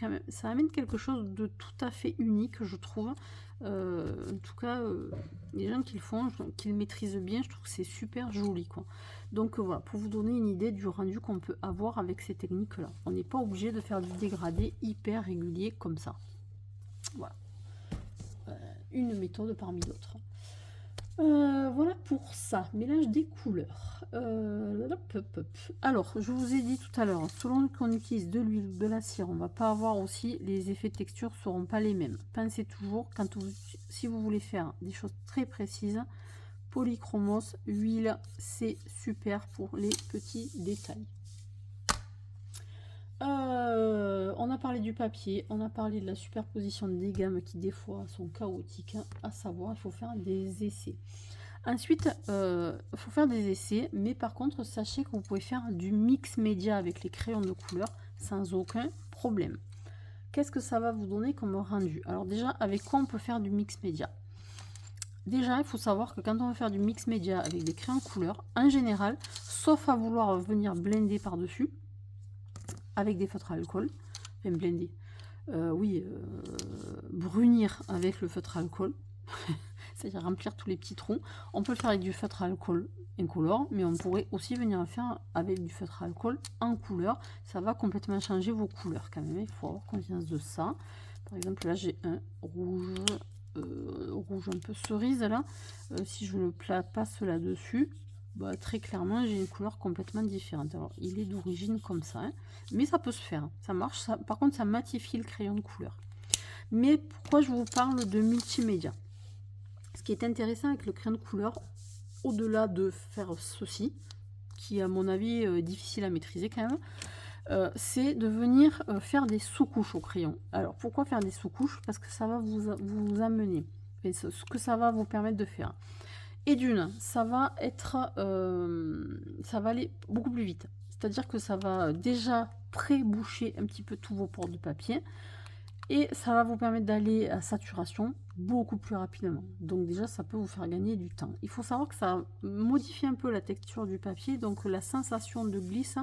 quelque chose de tout à fait unique, je trouve. En tout cas, les gens qui le font, qui le maîtrisent bien, je trouve que c'est super joli, quoi. Donc voilà, pour vous donner une idée du rendu qu'on peut avoir avec ces techniques là, on n'est pas obligé de faire du dégradé hyper régulier comme ça. Voilà, une méthode parmi d'autres. Voilà pour ça, mélange des couleurs. Alors, je vous ai dit tout à l'heure, selon qu'on utilise de l'huile ou de la cire, on va pas avoir aussi, les effets de texture seront pas les mêmes. Pensez toujours, si vous voulez faire des choses très précises, polychromos, huile, c'est super pour les petits détails. On a parlé du papier, on a parlé de la superposition des gammes qui des fois sont chaotiques, à savoir il faut faire des essais. Ensuite, il faut faire des essais, mais par contre sachez que vous pouvez faire du mix média avec les crayons de couleur sans aucun problème. Qu'est-ce que ça va vous donner comme rendu? Alors déjà, avec quoi on peut faire du mix média? Déjà, il faut savoir que quand on va faire du mix média avec des crayons de couleur, en général, sauf à vouloir venir blender par-dessus, avec des feutres à alcool, enfin blender, brunir avec le feutre à alcool, c'est-à-dire remplir tous les petits trous. On peut le faire avec du feutre à alcool incolore, mais on pourrait aussi venir le faire avec du feutre à alcool en couleur. Ça va complètement changer vos couleurs quand même, il faut avoir conscience de ça. Par exemple, là j'ai un rouge, rouge un peu cerise là. Si je le passe là-dessus, bah, très clairement j'ai une couleur complètement différente. Alors il est d'origine comme ça, hein, mais ça peut se faire, ça marche. Ça, par contre ça matifie le crayon de couleur. Mais pourquoi je vous parle de multimédia? Ce qui est intéressant avec le crayon de couleur, au-delà de faire ceci, qui à mon avis est difficile à maîtriser quand même, c'est de venir faire des sous-couches au crayon. Alors pourquoi faire des sous-couches? Parce que ça va vous amener, ce que ça va vous permettre de faire. Et d'une, ça va aller beaucoup plus vite. C'est-à-dire que ça va déjà pré-boucher un petit peu tous vos pores de papier. Et ça va vous permettre d'aller à saturation beaucoup plus rapidement. Donc déjà, ça peut vous faire gagner du temps. Il faut savoir que ça modifie un peu la texture du papier. Donc la sensation de glisse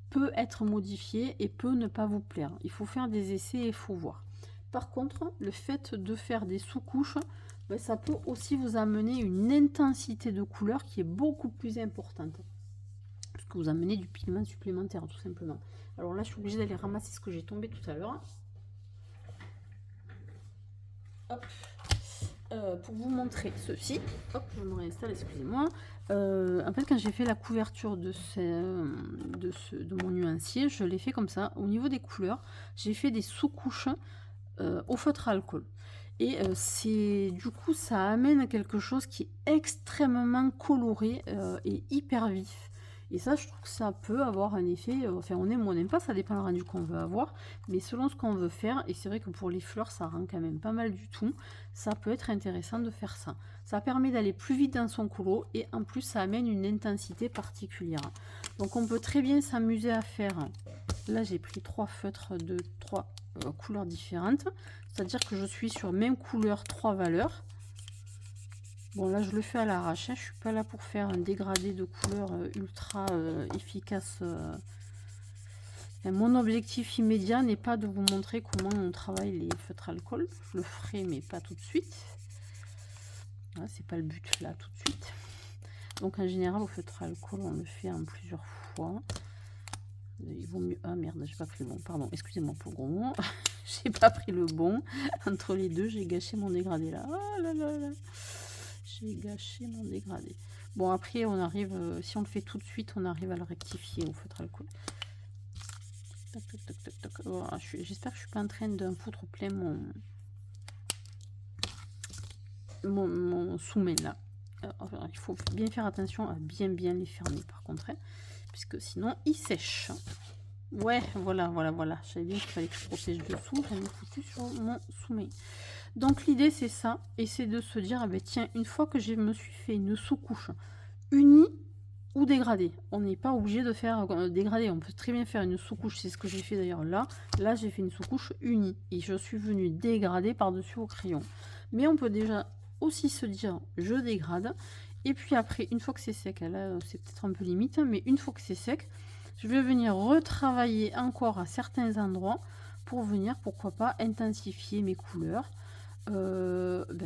peut être modifiée et peut ne pas vous plaire. Il faut faire des essais et il faut voir. Par contre, le fait de faire des sous-couches, ben, ça peut aussi vous amener une intensité de couleur qui est beaucoup plus importante. Parce que vous amenez du pigment supplémentaire, tout simplement. Alors là, je suis obligée d'aller ramasser ce que j'ai tombé tout à l'heure. Pour vous montrer ceci, hop, je me réinstalle, excusez-moi. En fait, quand j'ai fait la couverture de mon nuancier, je l'ai fait comme ça. Au niveau des couleurs, j'ai fait des sous-couches au feutre à alcool. Et c'est du coup, ça amène quelque chose qui est extrêmement coloré et hyper vif. Et ça, je trouve que ça peut avoir un effet, enfin on aime ou on n'aime pas, ça dépend du rendu qu'on veut avoir, mais selon ce qu'on veut faire, et c'est vrai que pour les fleurs, ça rend quand même pas mal du tout, ça peut être intéressant de faire ça. Ça permet d'aller plus vite dans son colo, et en plus ça amène une intensité particulière. Donc on peut très bien s'amuser à faire, là j'ai pris 3 feutres de 3 couleurs différentes, c'est-à-dire que je suis sur même couleur, 3 valeurs. Bon là je le fais à l'arrache, je suis pas là pour faire un dégradé de couleur ultra efficace. Mon objectif immédiat n'est pas de vous montrer comment on travaille les feutres alcool. Je le ferai mais pas tout de suite. Voilà, c'est pas le but là tout de suite. Donc en général au feutre alcool on le fait en plusieurs fois. Il vaut mieux... Ah merde, j'ai pas pris le bon, pardon, excusez-moi pour le gros mot. J'ai pas pris le bon. Entre les deux, j'ai gâché mon dégradé là. Oh là là là. J'ai gâché mon dégradé. Bon, après, on arrive, si on le fait tout de suite, on arrive à le rectifier au feutre alcool. Oh, j'espère que je suis pas en train d'un foutre plein mon sous-main là. Alors, il faut bien faire attention à bien les fermer par contre, hein, puisque sinon il sèche. Ouais, voilà. Je savais bien qu'il fallait que je protège dessous. J'en ai foutu sur mon sous-main. Donc l'idée c'est ça, et c'est de se dire, ah ben, tiens, une fois que je me suis fait une sous-couche unie ou dégradée, on n'est pas obligé de faire dégradée, on peut très bien faire une sous-couche, c'est ce que j'ai fait d'ailleurs là j'ai fait une sous-couche unie, et je suis venue dégrader par-dessus au crayon. Mais on peut déjà aussi se dire, je dégrade, et puis après, une fois que c'est sec, là c'est peut-être un peu limite, mais une fois que c'est sec, je vais venir retravailler encore à certains endroits, pour venir, pourquoi pas, intensifier mes couleurs.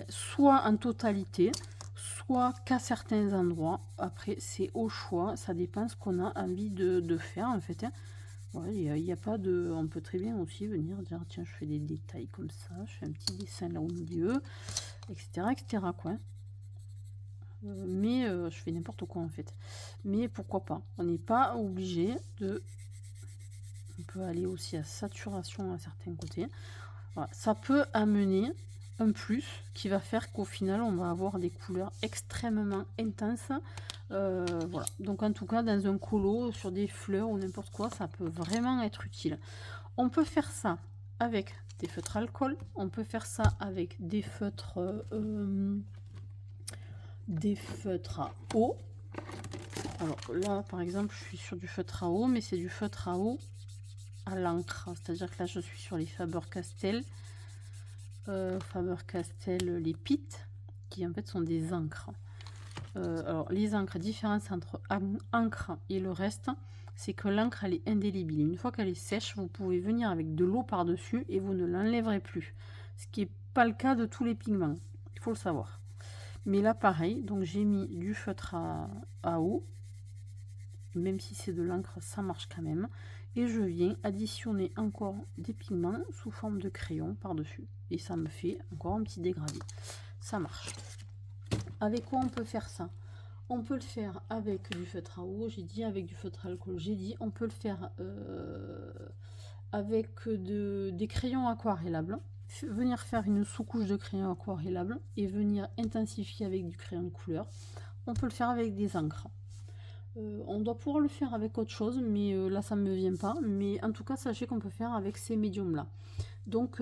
Soit en totalité, soit qu'à certains endroits. Après c'est au choix, ça dépend ce qu'on a envie de faire en fait, hein. Ouais, il n'y a pas de... On peut très bien aussi venir dire, tiens, je fais des détails comme ça, je fais un petit dessin là au milieu, etc. quoi. Mais je fais n'importe quoi en fait. Mais pourquoi pas, on n'est pas obligé de... On peut aller aussi à saturation à certains côtés. Voilà, ça peut amener un plus qui va faire qu'au final on va avoir des couleurs extrêmement intenses. Voilà, donc en tout cas dans un colo, sur des fleurs ou n'importe quoi, ça peut vraiment être utile. On peut faire ça avec des feutres alcool, on peut faire ça avec des feutres à eau. Alors là par exemple je suis sur du feutre à eau, mais c'est du feutre à eau à l'encre, c'est à dire que là je suis sur les Faber-Castell, les Pitt, qui en fait sont des encres. Alors les encres, différence entre encre et le reste, c'est que l'encre elle est indélébile. Une fois qu'elle est sèche, vous pouvez venir avec de l'eau par dessus et vous ne l'enlèverez plus, ce qui n'est pas le cas de tous les pigments, il faut le savoir. Mais là pareil, donc j'ai mis du feutre à eau, même si c'est de l'encre ça marche quand même, et je viens additionner encore des pigments sous forme de crayon par dessus, et ça me fait encore un petit dégradé. Ça marche. Avec quoi on peut faire ça? On peut le faire avec du feutre à eau, j'ai dit, avec du feutre à alcool, j'ai dit. On peut le faire avec des crayons aquarellables, venir faire une sous-couche de crayon aquarellable et venir intensifier avec du crayon de couleur. On peut le faire avec des encres. On doit pouvoir le faire avec autre chose, mais là ça me vient pas. Mais en tout cas, sachez qu'on peut faire avec ces médiums là. Donc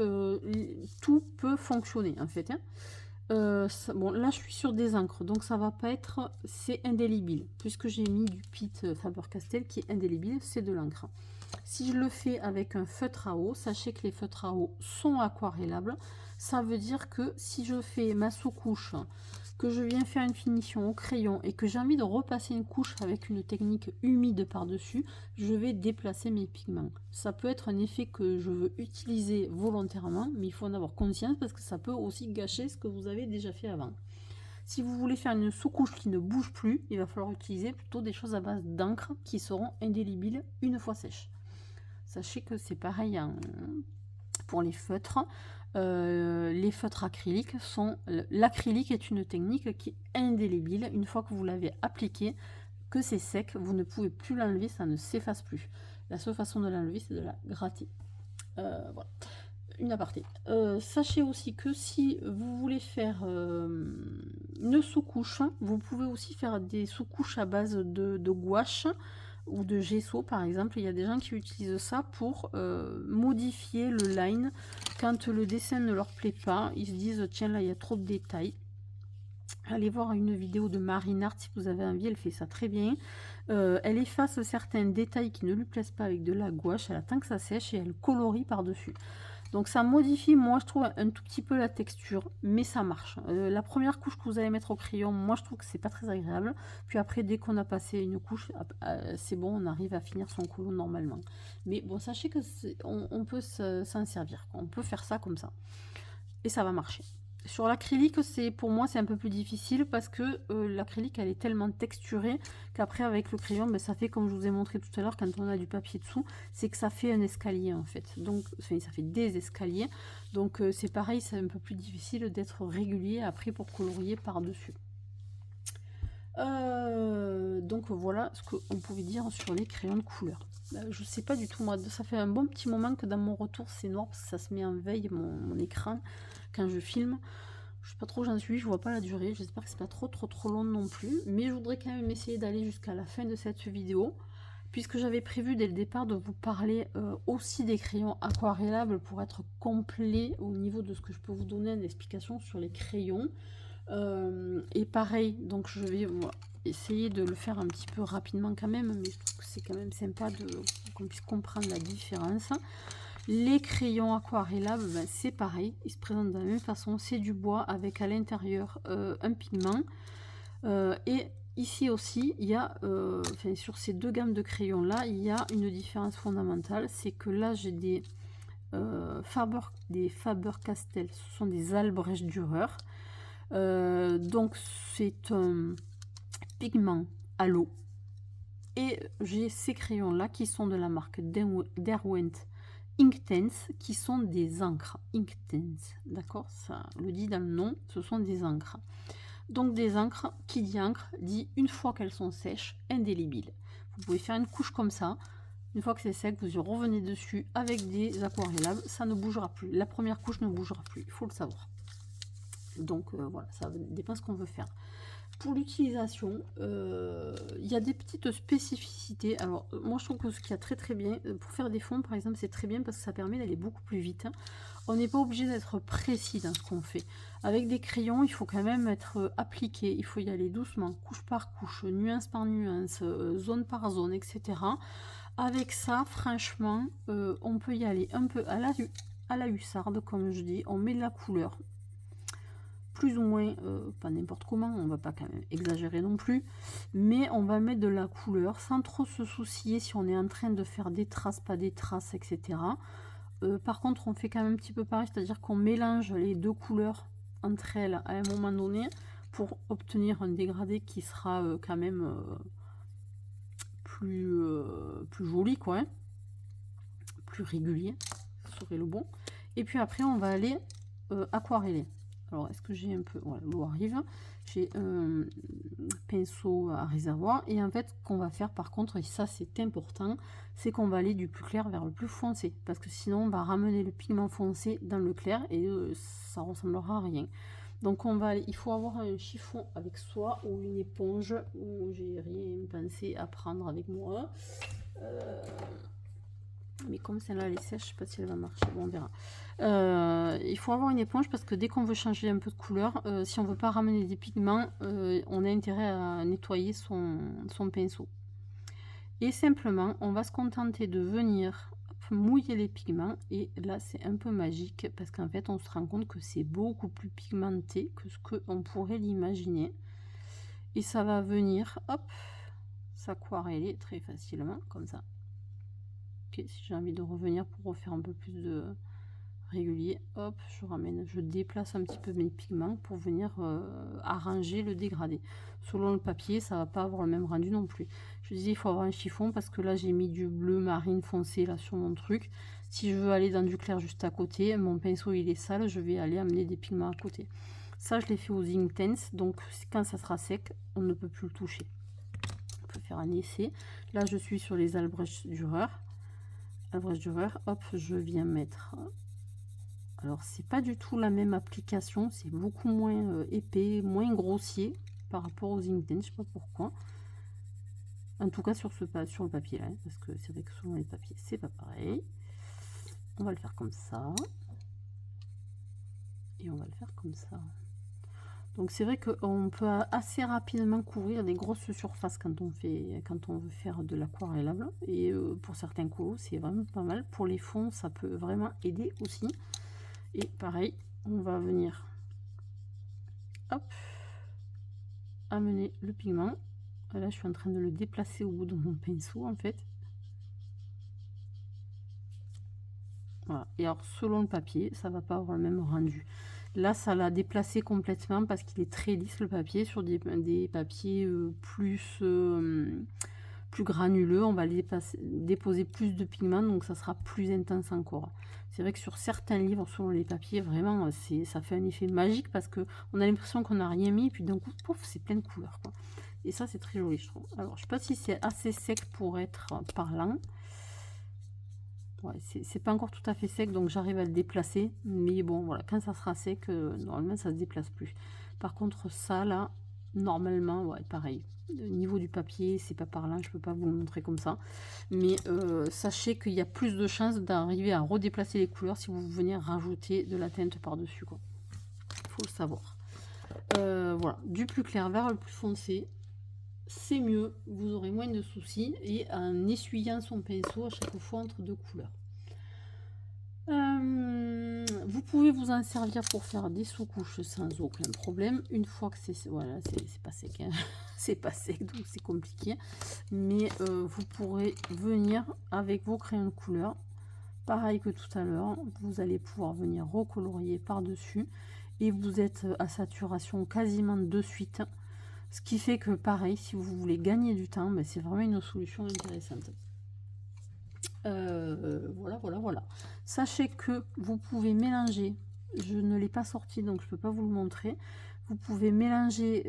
tout peut fonctionner en fait, hein. Bon, là, je suis sur des encres, donc ça va pas être... C'est indélébile, puisque j'ai mis du Pitt Faber-Castell qui est indélébile, c'est de l'encre. Si je le fais avec un feutre à eau, sachez que les feutres à eau sont aquarellables. Ça veut dire que si je fais ma sous-couche, que je viens faire une finition au crayon et que j'ai envie de repasser une couche avec une technique humide par-dessus, je vais déplacer mes pigments. Ça peut être un effet que je veux utiliser volontairement, mais il faut en avoir conscience parce que ça peut aussi gâcher ce que vous avez déjà fait avant. Si vous voulez faire une sous-couche qui ne bouge plus, il va falloir utiliser plutôt des choses à base d'encre qui seront indélébiles une fois sèches. Sachez que c'est pareil pour les feutres. Les feutres acryliques sont... L'acrylique est une technique qui est indélébile. Une fois que vous l'avez appliqué, que c'est sec, vous ne pouvez plus l'enlever, ça ne s'efface plus. La seule façon de l'enlever, c'est de la gratter. Voilà. Une aparté. Sachez aussi que si vous voulez faire une sous-couche, vous pouvez aussi faire des sous-couches à base de gouache ou de gesso par exemple. Il y a des gens qui utilisent ça pour modifier le line quand le dessin ne leur plaît pas. Ils se disent tiens là il y a trop de détails. Allez voir une vidéo de Marine Art si vous avez envie, elle fait ça très bien. Elle efface certains détails qui ne lui plaisent pas avec de la gouache, elle attend que ça sèche et elle colorie par dessus. Donc ça modifie, moi je trouve un tout petit peu la texture, mais ça marche. La première couche que vous allez mettre au crayon, moi je trouve que c'est pas très agréable. Puis après, dès qu'on a passé une couche, c'est bon, on arrive à finir son colo normalement. Mais bon, sachez que on peut s'en servir, on peut faire ça comme ça. Et ça va marcher. Sur l'acrylique, pour moi c'est un peu plus difficile parce que l'acrylique elle est tellement texturée qu'après avec le crayon, ben, ça fait comme je vous ai montré tout à l'heure quand on a du papier dessous, c'est que ça fait un escalier en fait. Donc enfin, ça fait des escaliers. Donc c'est pareil, c'est un peu plus difficile d'être régulier après pour colorier par-dessus. Donc voilà ce qu'on pouvait dire sur les crayons de couleur. Je sais pas du tout, moi ça fait un bon petit moment que dans mon retour c'est noir parce que ça se met en veille mon écran quand je filme. Je sais pas trop où j'en suis, je vois pas la durée, j'espère que c'est pas trop long non plus, mais je voudrais quand même essayer d'aller jusqu'à la fin de cette vidéo puisque j'avais prévu dès le départ de vous parler aussi des crayons aquarellables pour être complet au niveau de ce que je peux vous donner en explication sur les crayons. Et pareil, donc je vais essayer de le faire un petit peu rapidement quand même, mais je trouve que c'est quand même sympa qu'on puisse comprendre la différence. Les crayons aquarellables, ben, c'est pareil, ils se présentent de la même façon, c'est du bois avec à l'intérieur un pigment. Et ici aussi, il y a, enfin, sur ces deux gammes de crayons là, il y a une différence fondamentale, c'est que là j'ai des Faber-Castell, ce sont des Albrecht Dürer. Donc c'est un pigment à l'eau et j'ai ces crayons là qui sont de la marque Derwent Inktense qui sont des encres Inktense, d'accord, ça le dit dans le nom, ce sont des encres. Donc des encres, qui dit encre dit une fois qu'elles sont sèches, indélébiles. Vous pouvez faire une couche comme ça, une fois que c'est sec, vous y revenez dessus avec des aquarellables, ça ne bougera plus, la première couche ne bougera plus, il faut le savoir. Donc voilà, ça dépend ce qu'on veut faire. Pour l'utilisation, il y a des petites spécificités. Alors moi je trouve que ce qu'il y a très bien, pour faire des fonds par exemple, c'est très bien parce que ça permet d'aller beaucoup plus vite. On n'est pas obligé d'être précis dans ce qu'on fait. Avec des crayons, il faut quand même être appliqué, il faut y aller doucement, couche par couche, nuance par nuance, zone par zone, etc. Avec ça, franchement, on peut y aller un peu à la hussarde, comme je dis, on met de la couleur. Plus ou moins, pas n'importe comment, on va pas quand même exagérer non plus, mais on va mettre de la couleur sans trop se soucier si on est en train de faire des traces, pas des traces, etc. Par contre, on fait quand même un petit peu pareil, c'est-à-dire qu'on mélange les deux couleurs entre elles à un moment donné pour obtenir un dégradé qui sera quand même plus joli, quoi, hein, plus régulier, ce serait le bon. Et puis après, on va aller aquareller. Alors, est-ce que j'ai un peu... Voilà, l'eau arrive. J'ai un pinceau à réservoir. Et en fait, ce qu'on va faire, par contre, et ça, c'est important, c'est qu'on va aller du plus clair vers le plus foncé. Parce que sinon, on va ramener le pigment foncé dans le clair et ça ressemblera à rien. Donc, il faut avoir un chiffon avec soi ou une éponge où j'ai rien pensé à prendre avec moi. Mais comme celle-là elle est sèche, je sais pas si elle va marcher. Bon, on verra. Il faut avoir une éponge parce que dès qu'on veut changer un peu de couleur, si on veut pas ramener des pigments, on a intérêt à nettoyer son pinceau. Et simplement, on va se contenter de venir mouiller les pigments. Et là, c'est un peu magique parce qu'en fait, on se rend compte que c'est beaucoup plus pigmenté que ce qu'on pourrait l'imaginer. Et ça va venir, hop, s'aquareller très facilement, comme ça. Okay, si j'ai envie de revenir pour refaire un peu plus de régulier, hop, je ramène, je déplace un petit peu mes pigments pour venir arranger le dégradé. Selon le papier, ça va pas avoir le même rendu non plus. Je disais, il faut avoir un chiffon parce que là j'ai mis du bleu marine foncé là sur mon truc. Si je veux aller dans du clair juste à côté, mon pinceau il est sale, je vais aller amener des pigments à côté. Ça je l'ai fait aux Inktense, donc quand ça sera sec, on ne peut plus le toucher. On peut faire un essai. Là je suis sur les Albrecht Dürer. Hop, je viens mettre. Alors c'est pas du tout la même application, c'est beaucoup moins épais, moins grossier par rapport aux Inktense, je sais pas pourquoi. En tout cas sur le papier là, parce que c'est vrai que selon les papiers c'est pas pareil. On va le faire comme ça et on va le faire comme ça. Donc c'est vrai qu'on peut assez rapidement couvrir des grosses surfaces quand on veut faire de l'aquarellable. Et pour certains colos, c'est vraiment pas mal. Pour les fonds, ça peut vraiment aider aussi. Et pareil, on va venir, hop, amener le pigment. Là, je suis en train de le déplacer au bout de mon pinceau en fait. Voilà. Et alors, selon le papier, ça va pas avoir le même rendu. Là, ça l'a déplacé complètement parce qu'il est très lisse le papier. Sur des papiers plus granuleux, on va déposer plus de pigments, donc ça sera plus intense encore. C'est vrai que sur certains livres, selon les papiers, vraiment, ça fait un effet magique parce que on a l'impression qu'on n'a rien mis, puis d'un coup, pouf, c'est plein de couleurs, quoi. Et ça, c'est très joli, je trouve. Alors, je sais pas si c'est assez sec pour être parlant. Ouais, c'est pas encore tout à fait sec, donc j'arrive à le déplacer. Mais bon, voilà, quand ça sera sec, normalement, ça se déplace plus. Par contre, ça, là, normalement, ouais, pareil. Au niveau du papier, c'est pas parlant, je peux pas vous le montrer comme ça. Mais sachez qu'il y a plus de chances d'arriver à redéplacer les couleurs si vous venez rajouter de la teinte par-dessus, quoi. Faut le savoir. Voilà, du plus clair vers le plus foncé, c'est mieux, vous aurez moins de soucis, et en essuyant son pinceau à chaque fois entre deux couleurs. Vous pouvez vous en servir pour faire des sous-couches sans aucun problème. Une fois que c'est voilà, c'est pas sec, hein. C'est pas sec, donc c'est compliqué. Mais vous pourrez venir avec vos crayons de couleur, pareil que tout à l'heure. Vous allez pouvoir venir recolorier par-dessus et vous êtes à saturation quasiment de suite. Ce qui fait que pareil, si vous voulez gagner du temps, ben, c'est vraiment une solution intéressante. Voilà. Sachez que vous pouvez mélanger, je ne l'ai pas sorti donc je peux pas vous le montrer. Vous pouvez mélanger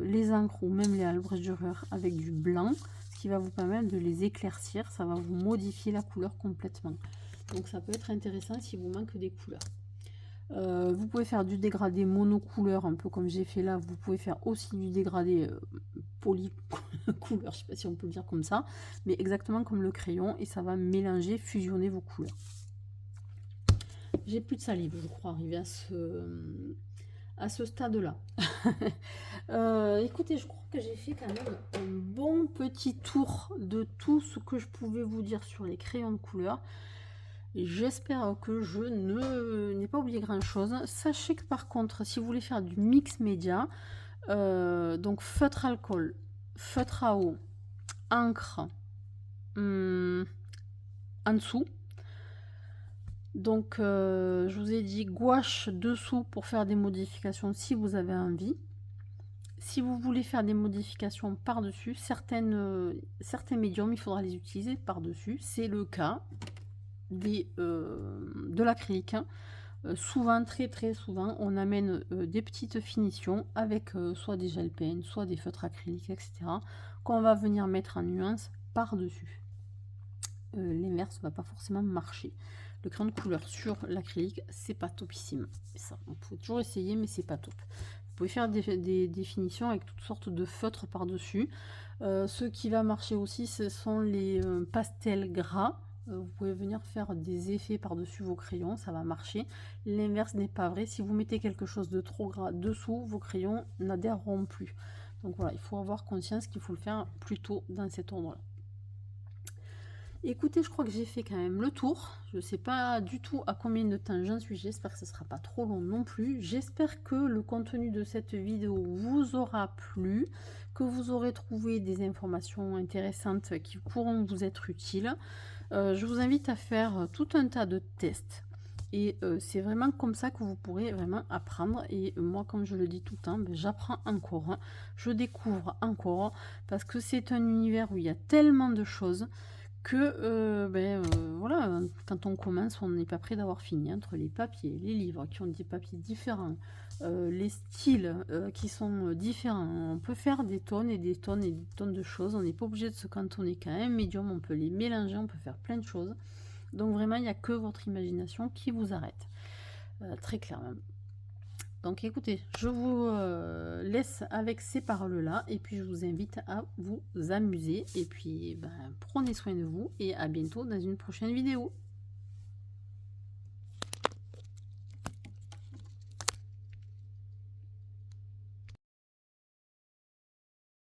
les encres ou même les Albrecht Dürer avec du blanc, ce qui va vous permettre de les éclaircir. Ça va vous modifier la couleur complètement. Donc ça peut être intéressant si vous manque des couleurs. Vous pouvez faire du dégradé monocouleur, un peu comme j'ai fait là. Vous pouvez faire aussi du dégradé polycouleur, je sais pas si on peut le dire comme ça, mais exactement comme le crayon, et ça va mélanger, fusionner vos couleurs. J'ai plus de salive, je crois, arriver à ce stade-là. Écoutez, je crois que j'ai fait quand même un bon petit tour de tout ce que je pouvais vous dire sur les crayons de couleur. J'espère que je n'ai pas oublié grand chose. Sachez que par contre, si vous voulez faire du mix média, donc feutre alcool, feutre à eau, encre en dessous. Donc je vous ai dit gouache dessous pour faire des modifications si vous avez envie. Si vous voulez faire des modifications par-dessus, certains médiums, il faudra les utiliser par-dessus. C'est le cas de l'acrylique. Souvent, très souvent, on amène des petites finitions avec soit des gel pen, soit des feutres acryliques, etc. qu'on va venir mettre en nuance par-dessus. L'inverse ne va pas forcément marcher. Le crayon de couleur sur l'acrylique, c'est pas topissime. Ça, on peut toujours essayer, mais c'est pas top. Vous pouvez faire des finitions avec toutes sortes de feutres par-dessus. Ce qui va marcher aussi, ce sont les pastels gras. vous pouvez venir faire des effets par-dessus vos crayons, ça va marcher. L'inverse n'est pas vrai. Si vous mettez quelque chose de trop gras dessous, vos crayons n'adhéreront plus. Donc voilà, il faut avoir conscience qu'il faut le faire plutôt dans cet ordre-là. Écoutez, je crois que j'ai fait quand même le tour. Je ne sais pas du tout à combien de temps j'en suis. J'espère que ce ne sera pas trop long non plus. J'espère que le contenu de cette vidéo vous aura plu, que vous aurez trouvé des informations intéressantes qui pourront vous être utiles. Je vous invite à faire tout un tas de tests. Et c'est vraiment comme ça que vous pourrez vraiment apprendre. Et moi, comme je le dis tout le temps, ben, j'apprends encore, je découvre encore, parce que c'est un univers où il y a tellement de choses que voilà, quand on commence, on n'est pas prêt d'avoir fini. Entre les papiers, les livres qui ont des papiers différents, les styles qui sont différents, on peut faire des tonnes et des tonnes et des tonnes de choses. On n'est pas obligé de se cantonner qu'à un médium, on peut les mélanger, on peut faire plein de choses. Donc vraiment, il n'y a que votre imagination qui vous arrête, très clairement. Donc écoutez, je vous laisse avec ces paroles-là et puis je vous invite à vous amuser. Et puis prenez soin de vous et à bientôt dans une prochaine vidéo.